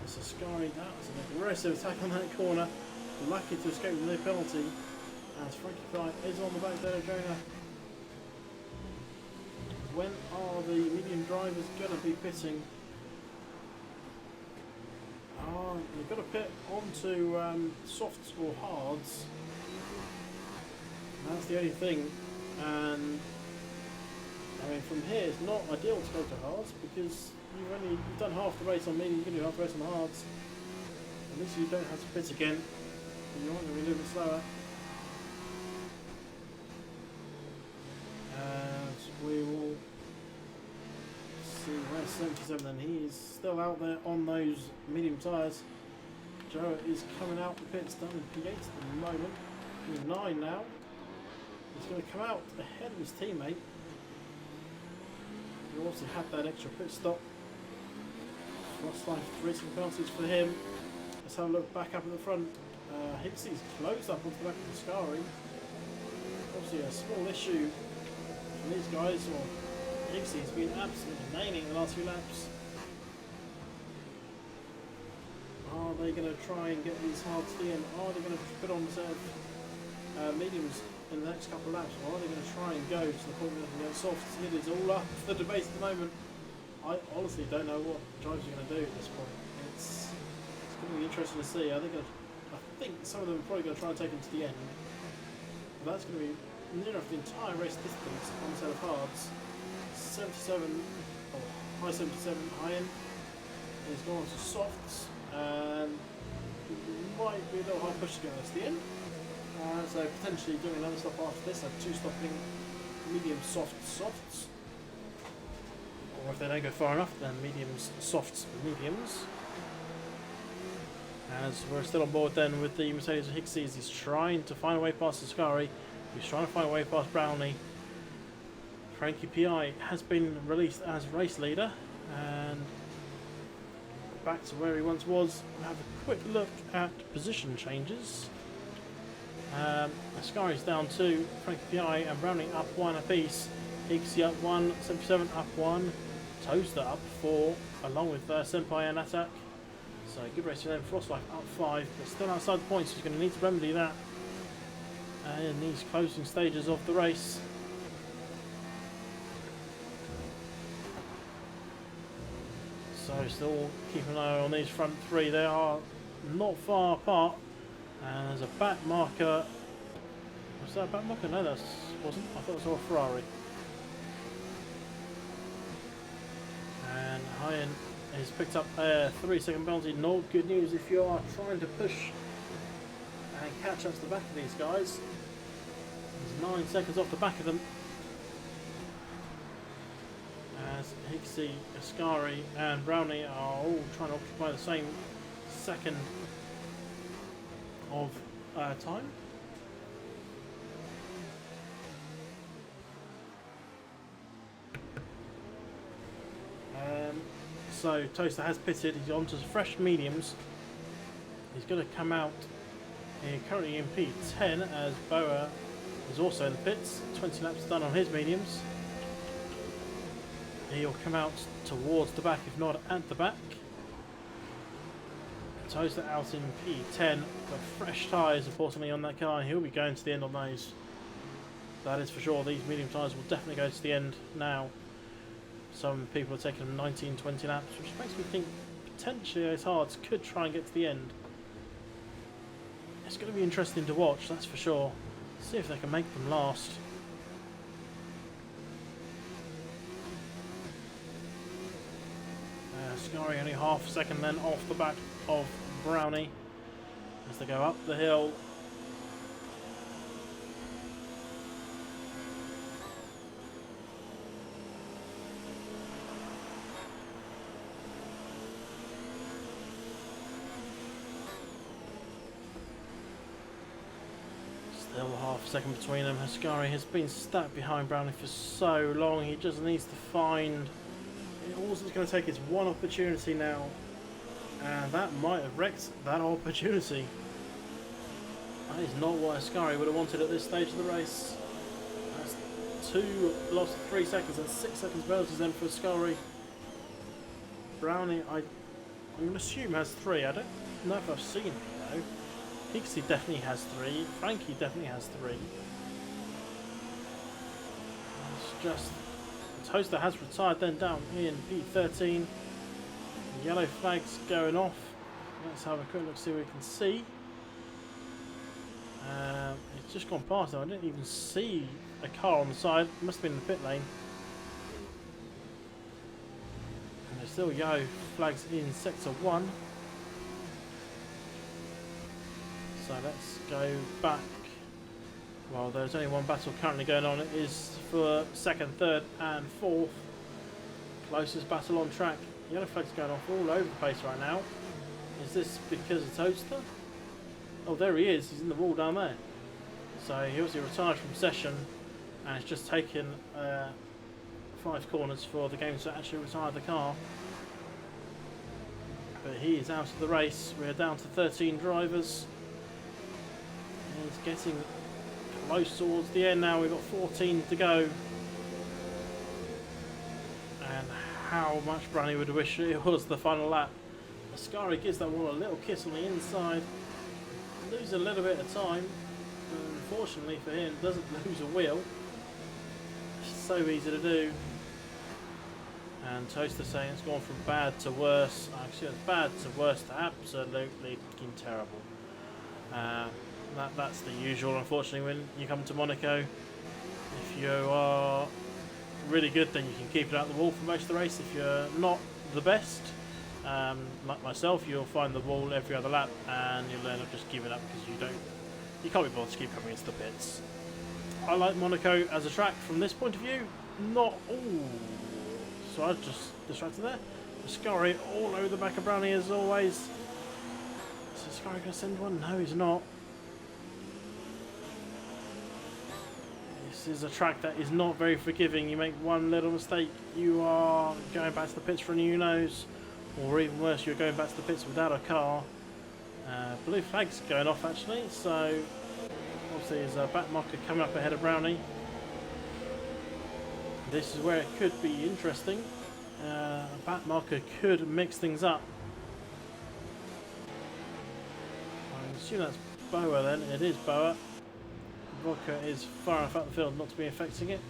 It's a Sky. That's an aggressive attack on that corner. Lucky to escape with no penalty. As Frankie Fry is on the back there, Jonah. When are the medium drivers going to be pitting? You've got to pit onto softs or hards. That's the only thing. And I mean, from here it's not ideal to go to hards because you've done half the race on medium, you can do half the race on hards. At least you don't have to pit again. You want to be a little bit slower. And we will see where's 77 then. He is still out there on those medium tyres. Joe is coming out the pits down in P8 at the moment. He's 9 now. He's going to come out ahead of his teammate. He also had that extra pit stop. Frost life racing penalties for him. Let's have a look back up at the front. Hicksy's close up onto the back of the Scari. Obviously a small issue for these guys. Hicksy's been absolutely nailing the last few laps. Are they going to try and get these hards in? Are they going to put on mediums in the next couple of laps? Or are they going to try and go to the point where they can get softs? It is all up for debate at the moment. I honestly don't know what drivers are going to do at this point. It's going to be interesting to see. I think some of them are probably going to try and take them to the end. But that's going to be near enough the entire race distance on a set of hards. 77, or high 77, high end. He's gone on to softs. And might be a little hard push to get us to the end. So potentially doing another stop after this, so 2 stopping medium softs. Or if they don't go far enough, then mediums, softs, mediums. As we're still on board then with the Mercedes Hickseys, he's trying to find a way past Ascari. He's trying to find a way past Brownlee. Frankie Pi has been released as race leader, and back to where he once was. We'll have a quick look at position changes. Ascari's down 2, Frankie Pi and Brownlee up 1 apiece. Hicksey up 1, 77 up 1, Toaster up 4, along with Senpai and Attack. So good race for them. Frostlife up 5, but still outside the points. He's going to need to remedy that in these closing stages of the race. So still keep an eye on these front 3. They are not far apart. And there's a back marker. Was that a back marker? No, that wasn't. I thought I saw a Ferrari. And Hyen has picked up a 3-second penalty. Not good news if you are trying to push and catch up to the back of these guys. There's 9 seconds off the back of them. As Hicksey, Ascari and Brownlee are all trying to occupy the same second of time. So Toaster has pitted. He's on to fresh mediums. He's going to come out currently in P10 as Boa is also in the pits. 20 laps done on his mediums. He'll come out towards the back, if not at the back. Toaster out in P10, but fresh tyres unfortunately on that car. He'll be going to the end on those. That is for sure. These medium tyres will definitely go to the end now. Some people are taking them 19, 20 laps, which makes me think potentially those hards could try and get to the end. It's going to be interesting to watch, that's for sure. See if they can make them last. Ascari only half a second then off the back of Brownie as they go up the hill. Still half a second between them. Ascari has been stuck behind Brownie for so long. He just needs to find. All it's going to take is one opportunity now, and that might have wrecked that opportunity. That is not what Ascari would have wanted at this stage of the race. That's 2 lost 3 seconds and 6 seconds penalties then for Ascari. Brownie, I I'm going to assume has 3. I don't know if I've seen it though. Higsy definitely has 3. Frankie definitely has 3. It's just Toaster has retired then down in P13. Yellow flags going off. Let's have a quick look, see what we can see. It's just gone past them. I didn't even see a car on the side. It must have been in the pit lane. And there's still yellow flags in sector 1. So let's go back. Well, there's only one battle currently going on. It is for 2nd, 3rd and 4th. Closest battle on track. Yellow flags going off all over the place right now. Is this because of Toaster? Oh, there he is. He's in the wall down there. So he obviously retired from session and it's just taken 5 corners for the game to actually retire the car. But he is out of the race. We're down to 13 drivers. He's getting close towards the end now. We've got 14 to go. And how much Brownie would wish it was the final lap. Ascari gives that wall a little kiss on the inside. Lose a little bit of time. But unfortunately for him, doesn't lose a wheel. It's so easy to do. And Toaster saying it's gone from bad to worse. Actually, it's bad to worse to absolutely fucking terrible. That's the usual, unfortunately, when you come to Monaco. If you are really good, then you can keep it out the wall for most of the race. If you're not the best, like myself, you'll find the wall every other lap, and you'll end up just giving up because you can't be bothered to keep coming into the pits. I like Monaco as a track from this point of view. Not all. So I just distracted there. Ascari all over the back of Brownie as always. Is Ascari going to send one? No, he's not. This is a track that is not very forgiving. You make one little mistake, you are going back to the pits for a new nose, or even worse, you're going back to the pits without a car. Blue flag's going off actually, so obviously there's a back marker coming up ahead of Brownie. This is where it could be interesting. A back marker could mix things up. I assume that's Boa then. It is Boa. Vodka is far enough out the field not to be affecting it.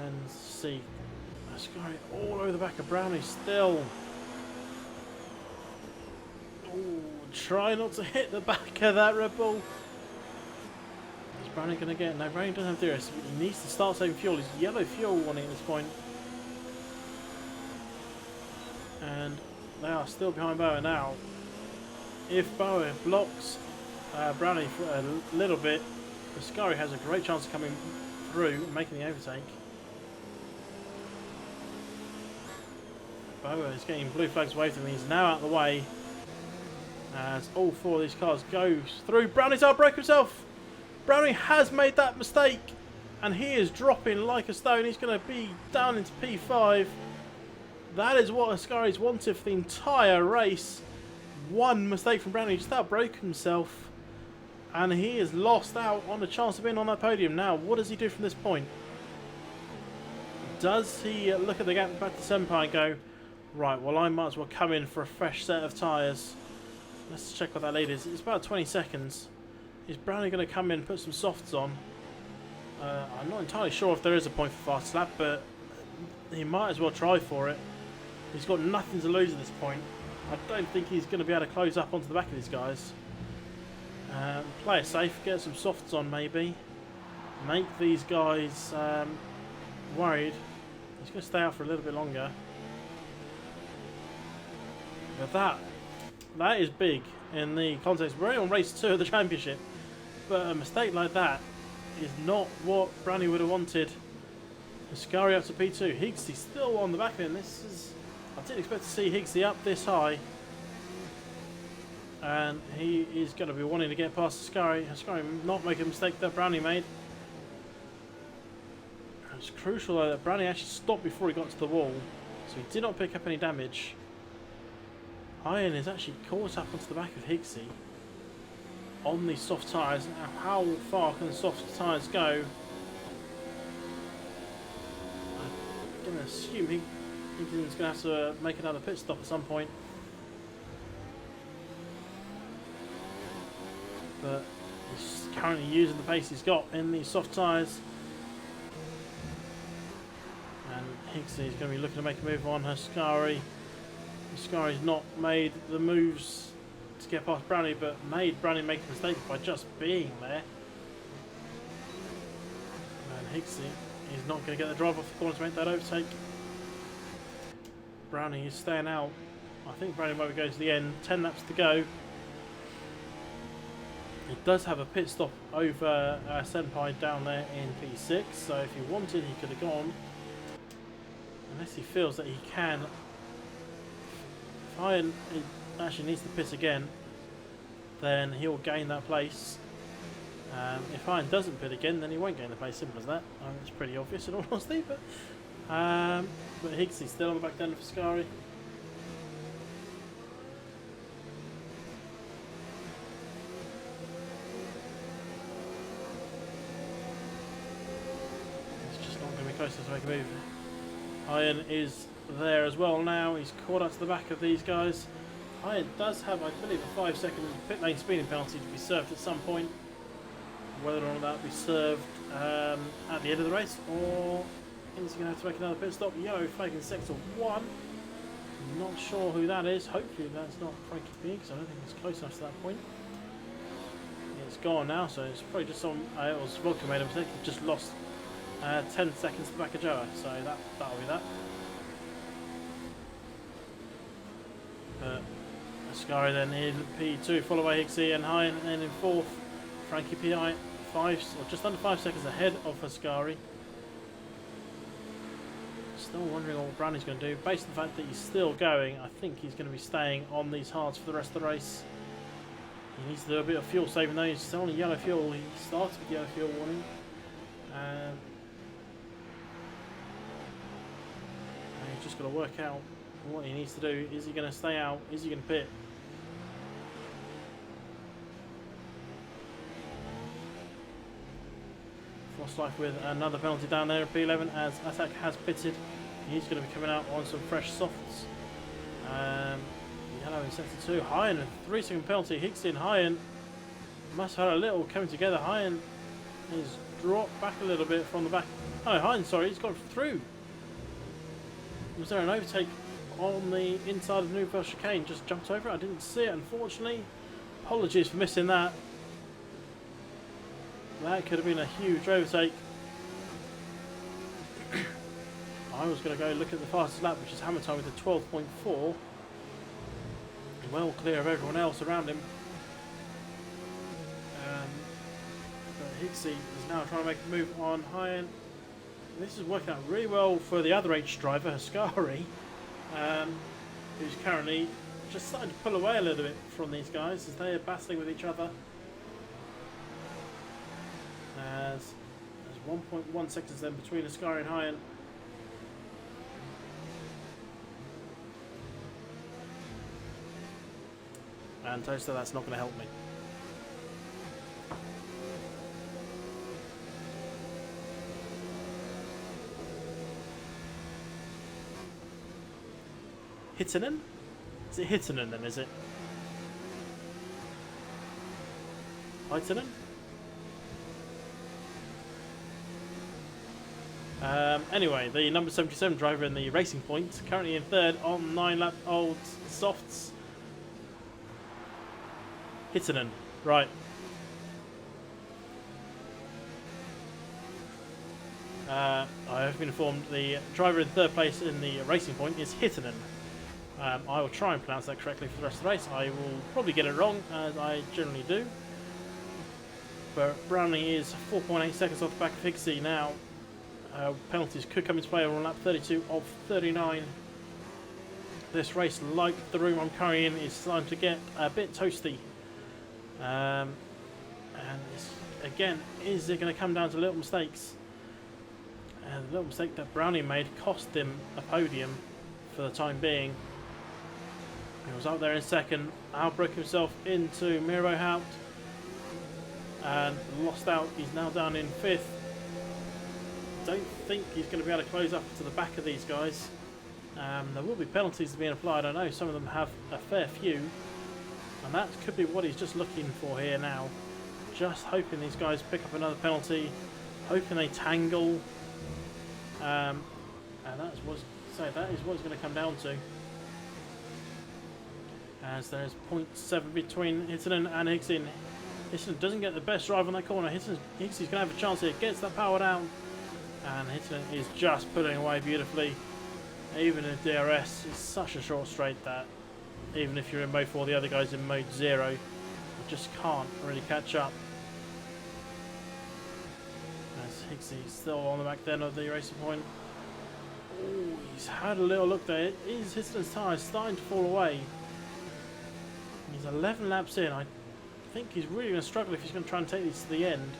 And see, Ascari all over the back of Brownie still. Ooh, try not to hit the back of that Red Bull. Is Brownie going to get? No, Brownie doesn't have DRS. He needs to start saving fuel. He's yellow fuel warning at this point. And they are still behind Boa now. If Boa blocks Brownie for a little bit, Ascari has a great chance of coming through and making the overtake. Boa is getting blue flags waved to him. He's now out of the way as all 4 of these cars go through. Brownie's outbroke himself. Brownie has made that mistake and he is dropping like a stone. He's going to be down into P5. That is what Ascari's wanted for the entire race. One mistake from Brownie, just outbroke himself. And he is lost out on a chance of being on that podium. Now, what does he do from this point? Does he look at the gap back to Senpai and go, right, well, I might as well come in for a fresh set of tyres. Let's check what that lead is. It's about 20 seconds. Is Brownie going to come in and put some softs on? I'm not entirely sure if there is a point for fast lap, but he might as well try for it. He's got nothing to lose at this point. I don't think he's going to be able to close up onto the back of these guys. Play it safe, get some softs on maybe. Make these guys worried. He's going to stay out for a little bit longer. But that is big in the context. We're on race 2 of the championship, but a mistake like that is not what Brownie would have wanted. Ascari up to P2. Higsy still on the back of him. I didn't expect to see Higsy up this high. And he is going to be wanting to get past Ascari. Ascari not making a mistake that Brownie made. It's crucial though that Brownie actually stopped before he got to the wall, so he did not pick up any damage. Iron is actually caught up onto the back of Higsy on these soft tyres. Now, how far can the soft tyres go? I'm going to assume Higgins is going to have to make another pit stop at some point. but he's currently using the pace he's got in these soft tyres. And Higsey's going to be looking to make a move on Haskari. Haskari's not made the moves to get past Brownie, but made Brownie make a mistake by just being there. And Higsey is not going to get the drive off the corner to make that overtake. Brownie is staying out. I think Brownie might be going to the end. 10 laps to go. It does have a pit stop over Senpai down there in P6, so if he wanted he could have gone. Unless he feels that he can. If Iron actually needs to pit again, then he'll gain that place. If Iron doesn't pit again, then he won't gain the place. Simple as that. It's pretty obvious in all honesty, but Higsey's still on the back end of Haskari. It's just not going to be close enough to make a move. Iron is there as well now. He's caught up to the back of these guys. Iron does have, I believe, a 5-second pit lane speeding penalty to be served at some point. Whether or not that will be served at the end of the race, or is he going to have to make another pit stop? Yellow flag in sector 1. Not sure who that is. Hopefully that's not Frankie P, because I don't think it's close enough to that point. It's gone now, so it's probably just some. It was Vodka made a mistake. He just lost 10 seconds to the back of Joa, so that'll be that. Haskari then in P2, followed by Higsey and Hine, and then in 4th, Frankie P.I. Just under 5 seconds ahead of Haskari. Still wondering what Brownie's going to do. Based on the fact that he's still going, I think he's going to be staying on these hards for the rest of the race. He needs to do a bit of fuel saving though. He's still on yellow fuel. He started with yellow fuel warning. And he's just got to work out what he needs to do. Is he going to stay out? Is he going to pit? Frostlife with another penalty down there at P11 as Attack has pitted. He's going to be coming out on some fresh softs. Yellow in sector 2. Hyen, a 3-second penalty. Higsey and Hyen must have had a little coming together. Hyen is dropped back a little bit from the back. Oh, Hyen, sorry, he's got through. Was there an overtake on the inside of the Nouvelle Chicane? Just jumped over it. I didn't see it, unfortunately. Apologies for missing that. That could have been a huge overtake. I was going to go look at the fastest lap, which is Hammer time with a 12.4. Well clear of everyone else around him. But Higsey is now trying to make a move on Hyen. This is working out really well for the other H driver, Haskari, who's currently just starting to pull away a little bit from these guys as they are battling with each other. There's 1.1 seconds then between Haskari and Hyen. And Toaster, that's not going to help me. Hittinen? Is it Hittinen then, is it? Hittinen? Anyway, the number 77 driver in the Racing Point, currently in 3rd on 9-lap-old softs. Hittinen, right. I have been informed the driver in 3rd place in the Racing Point is Hittinen. I will try and pronounce that correctly for the rest of the race. I will probably get it wrong, as I generally do. But Brownie is 4.8 seconds off the back of Higsey now. Penalties could come into play on lap 32 of 39. This race, like the room I'm currently in, is starting to get a bit toasty. And again, is it going to come down to little mistakes? And the little mistake that Brownie made cost him a podium for the time being. He was up there in 2nd, outbroke himself into Miro Haupt and lost out. He's now down in 5th. Don't think he's going to be able to close up to the back of these guys. There will be penalties being applied. I know some of them have a fair few, and that could be what he's just looking for here now. just hoping these guys pick up another penalty, hoping they tangle, and that is what it's going to come down to. As there's 0.7 between Hittinen and Higsy. Hittinen doesn't get the best drive on that corner. Higsy's going to have a chance here. Gets that power down, and Hittinen is just putting away beautifully. Even in DRS, it's such a short straight that even if you're in mode 4, the other guy's in mode 0, you just can't really catch up. As Higsy's still on the back then of the racing point. Oh, he's had a little look there. Is Hittinen's tyres starting to fall away? He's 11 laps in. I think he's really going to struggle if he's going to try and take these to the end.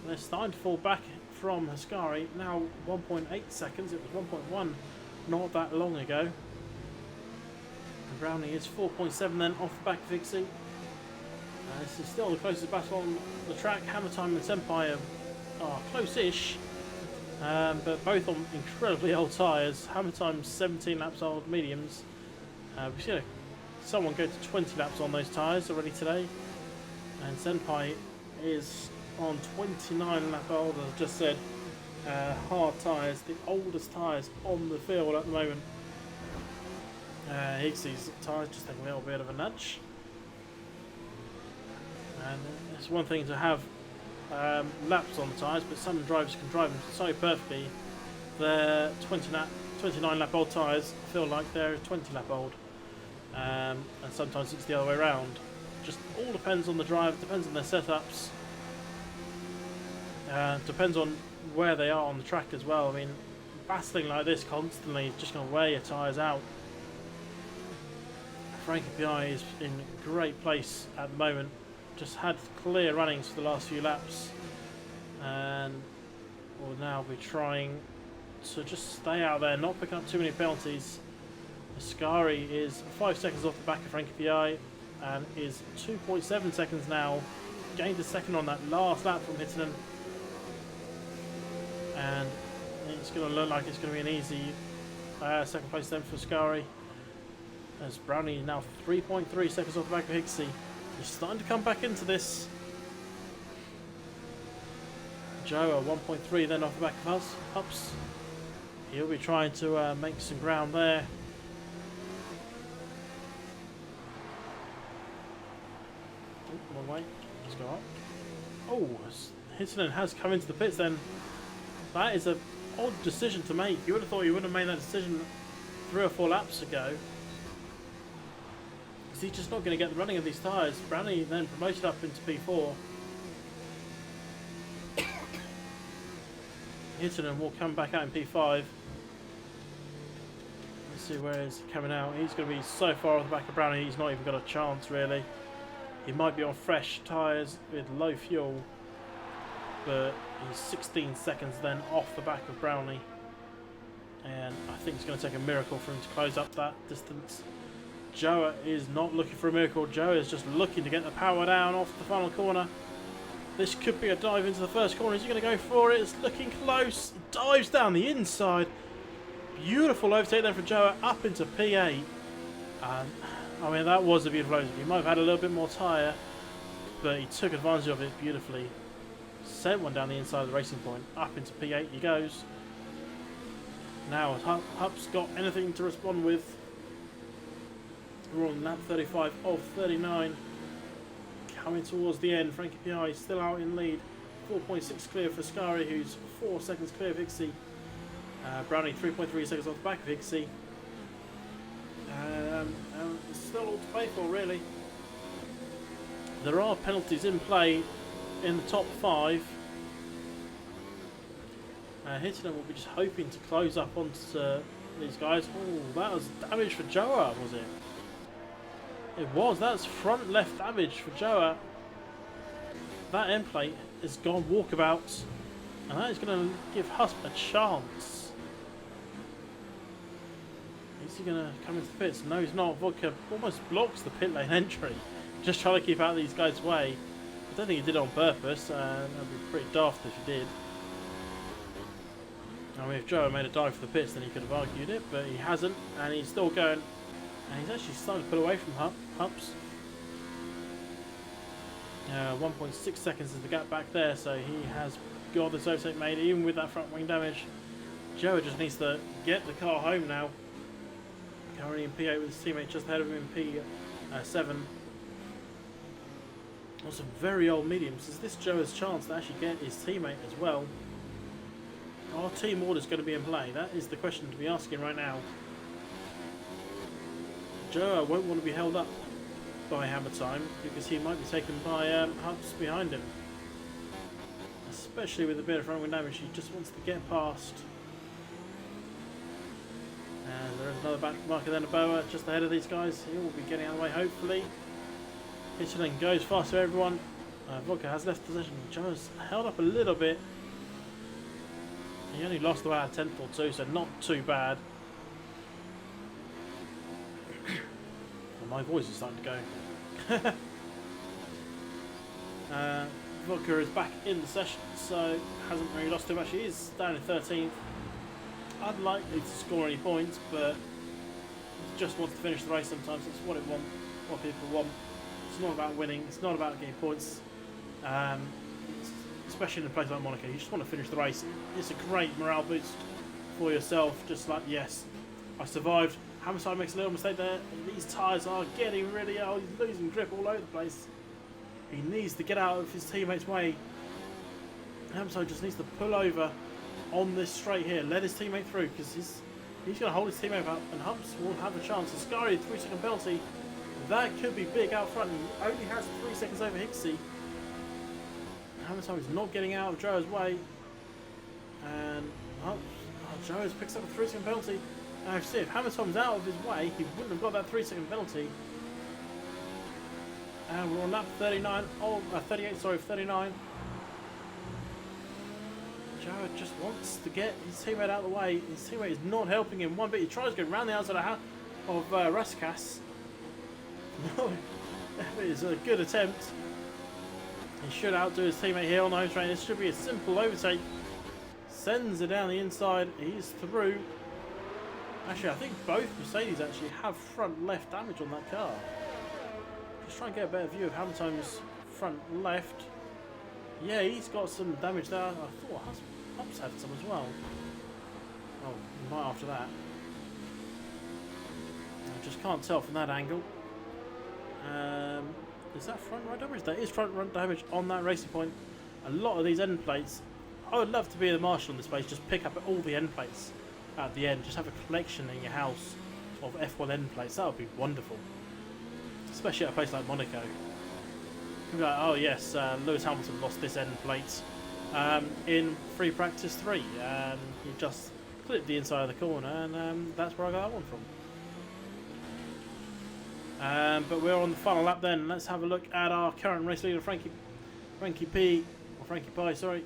They're starting to fall back from Ascari. Now 1.8 seconds. It was 1.1 not that long ago. And Brownie is 4.7 then off the back of Higsy. This is still the closest battle on the track. Hammer Time and Senpai are close-ish. But both on incredibly old tyres. Hammer Time's 17 laps old mediums. We've seen someone go to 20 laps on those tyres already today. And Senpai is on 29 lap old, as I just said. Hard tyres, the oldest tyres on the field at the moment. Higsy's tyres just taking a little bit of a nudge. And it's one thing to have laps on the tyres, but some drivers can drive them so perfectly. Their 29 lap old tyres feel like they're 20 lap old. And sometimes it's the other way around. Just all depends on the drive, depends on their setups. Depends on where they are on the track as well. I mean, battling like this constantly is just going to wear your tyres out. Frankie Pi is in great place at the moment. Just had clear runnings for the last few laps. And will now be trying to just stay out there, not picking up too many penalties. Ascari is 5 seconds off the back of Frankie Pi and is 2.7 seconds now. Gained a second on that last lap from Hittinen. And it's going to look like it's going to be an easy second place then for Ascari. As Brownie is now 3.3 seconds off the back of Higsy. He's starting to come back into this. Joe 1.3 then off the back of Hups. He'll be trying to make some ground there. One way. Let's go up. Oh, Hittinen has come into the pits then. That is an odd decision to make. You would have thought you would have made that decision 3 or 4 laps ago. Because he's just not going to get the running of these tyres. Brownie then promoted up into P4. Hittinen will come back out in P5. Let's see where he's coming out. He's going to be so far off the back of Brownie, he's not even got a chance really. He might be on fresh tyres with low fuel, but he's 16 seconds then off the back of Brownie. And I think it's going to take a miracle for him to close up that distance. Joa is not looking for a miracle. Joa is just looking to get the power down off the final corner. This could be a dive into the first corner. Is he going to go for it? It's looking close. Dives down the inside. Beautiful overtake then for Joa up into P8. I mean, that was a beautiful overtake. He might have had a little bit more tyre, but he took advantage of it beautifully. Sent one down the inside of the racing point. Up into P8 he goes. Now, has Hup's got anything to respond with? We're on lap 35 of 39. Coming towards the end. Frankie Pi still out in lead. 4.6 clear for Ascari, who's 4 seconds clear of Higsy. Brownie 3.3 seconds off the back of Higsy. It's still all to play for, really. There are penalties in play in the top 5. Hittinen will be just hoping to close up onto these guys. Oh, that was damage for Joa, was it? It was. That's front left damage for Joa. That end plate has gone walkabout, and that is going to give Husp a chance. Is he going to come into the pits? No, he's not. Vodka almost blocks the pit lane entry. Just trying to keep out of these guys' way. I don't think he did it on purpose. That would be pretty daft if he did. I mean, if Joe made a dive for the pits, then he could have argued it, but he hasn't, and he's still going. And he's actually starting to pull away from Hups. 1.6 seconds is the gap back there, so he has got this overtake made even with that front wing damage. Joe just needs to get the car home now. Currently in P8 with his teammate just ahead of him in P7. Also very old mediums. Is this Joe's chance to actually get his teammate as well? Are team orders going to be in play? That is the question to be asking right now. Joe won't want to be held up by Hammer Time because he might be taken by Hubs behind him. Especially with a bit of front wing damage, he just wants to get past. And there is another back marker then, a Boa just ahead of these guys. He will be getting out of the way hopefully. Hitchling goes faster everyone. Vodka has left position. Joe's held up a little bit. He only lost about a tenth or two, so not too bad. Well, my voice is starting to go. Vodka is back in the session, so hasn't really lost too much. He is down in 13th. Unlikely to score any points, but just wants to finish the race sometimes. That's what people want. It's not about winning, it's not about getting points. Especially in a place like Monaco, you just want to finish the race. It's a great morale boost for yourself, just like, yes, I survived. Hammerstein makes a little mistake there. These tyres are getting really old, he's losing grip all over the place. He needs to get out of his teammate's way. Hammerstein just needs to pull over on this straight here, let his teammate through, because he's going to hold his teammate up, and Hubs will have a chance. Ascari, 3-second penalty. That could be big out front. He only has 3 seconds over Hicksy. Hammerstone is not getting out of Joe's way. And Joe picks up a 3-second penalty. Now, see, if Hammerstone's out of his way, he wouldn't have got that 3-second penalty. And we're on lap 39. 38, sorry, 39. Joe just wants to get his teammate out of the way. His teammate is not helping him one bit. He tries to go around the outside of Raskas. No, that is a good attempt. He should outdo his teammate here on the home train. This should be a simple overtake. Sends it down the inside. He's through. Actually, I think both Mercedes actually have front left damage on that car. Just try and get a better view of Hamilton's front left. Yeah, he's got some damage there. I thought Hubs had some as well. Oh, he might after that. I just can't tell from that angle. Is that front right damage? There is front right damage on that racing point. A lot of these end plates. I would love to be the marshal in this place. Just pick up all the end plates at the end. Just have a collection in your house of F1 end plates. That would be wonderful. Especially at a place like Monaco. You'd be like, oh yes, Lewis Hamilton lost this end plate in free practice 3. And he just clipped the inside of the corner, and that's where I got that one from. But we're on the final lap then. Let's have a look at our current race leader, Frankie Pie, sorry.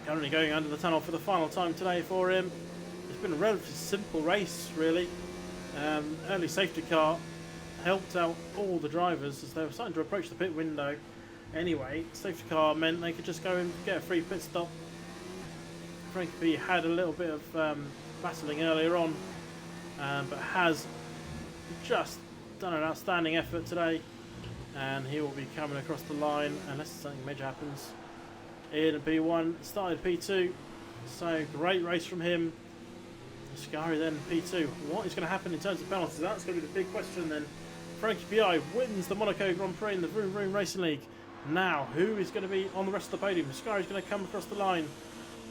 Currently going under the tunnel for the final time today for him. It's been a relatively simple race, really. Early safety car helped out all the drivers as they were starting to approach the pit window. Anyway, safety car meant they could just go and get a free pit stop. Frankie Pie had a little bit of battling earlier on, but has just done an outstanding effort today, and he will be coming across the line unless something major happens in P1. Started P2, so great race from him. Ascari then P2. What is going to happen in terms of penalties? That's going to be the big question then. Frankie Pie wins the Monaco Grand Prix in the Vroom Vroom Racing League. Now, who is going to be on the rest of the podium? Ascari is going to come across the line.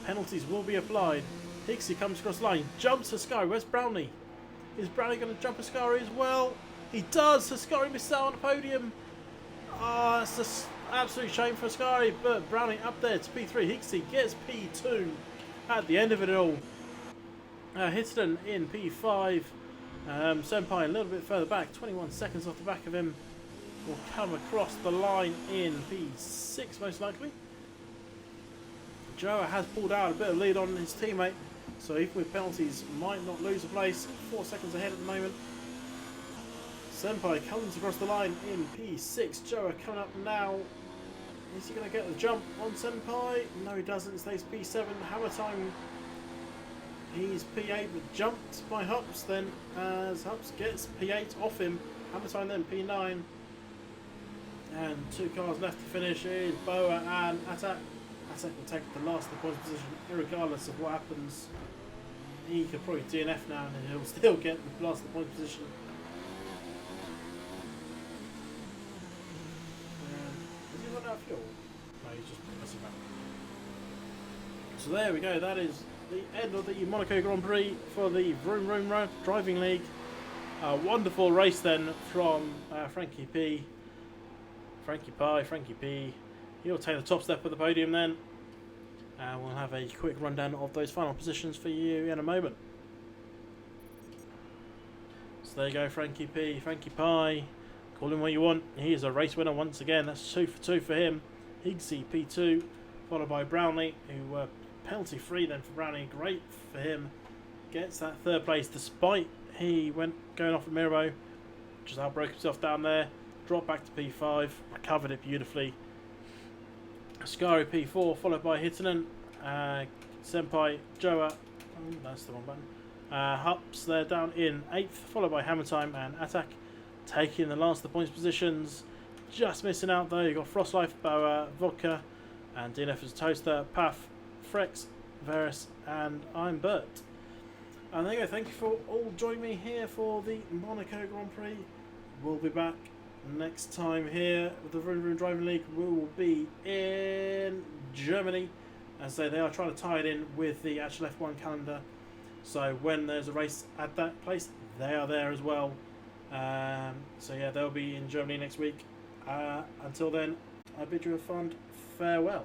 Penalties will be applied. Hicksy comes across the line, jumps Ascari. Where's Brownie? Is Brownie going to jump Ascari as well? He does! Ascari missed out on the podium. Ah, it's an absolute shame for Ascari, but Brownie up there to P3. Hicksy gets P2 at the end of it all. Hitton in P5. Senpai a little bit further back, 21 seconds off the back of him. Will come across the line in P6 most likely. Joa has pulled out a bit of lead on his teammate, so even with penalties might not lose a place. 4 seconds ahead at the moment. Senpai comes across the line in P6. Joa coming up now. Is he going to get the jump on Senpai? No, he doesn't. Stays P7. Hammer time. He's P8 but jumped by Hups then as Hups gets P8 off him. Hammer time then P9. And 2 cars left to finish is Boa and Attack. Attack will take the last of the points position, regardless of what happens. He could probably DNF now and he'll still get the last of the points position. Has he run out of fuel? No, he's just messing about. So there we go, that is the end of the Monaco Grand Prix for the Vroom Vroom Driving League. A wonderful race then from Frankie P. Frankie P. He'll take the top step of the podium then. And we'll have a quick rundown of those final positions for you in a moment. So there you go, Frankie P. Frankie Pie. Call him what you want. He is a race winner once again. That's 2 for 2 for him. Higgsy P2, followed by Brownlee, who penalty free then for Brownlee. Great for him. Gets that 3rd place despite he went going off at Mirabeau. Just outbroke himself down there. Dropped back to P5. Recovered it beautifully. Ascari P4, followed by Hittinen. Senpai Joa. Oh, that's the wrong button. Hups there down in 8th, followed by Hammer Time and Attack. Taking the last of the points positions. Just missing out though. You've got Frostlife, Boa, Vodka, and DNF as Toaster, Paf, Frex, Varus, and I'm Bert. And there you go. Thank you for all joining me here for the Monaco Grand Prix. We'll be back next time here with the Vroom Vroom Driving League. We will be in Germany. As they are trying to tie it in with the actual F1 calendar. So when there's a race at that place, they are there as well. So yeah, they'll be in Germany next week. Until then, I bid you a fond farewell.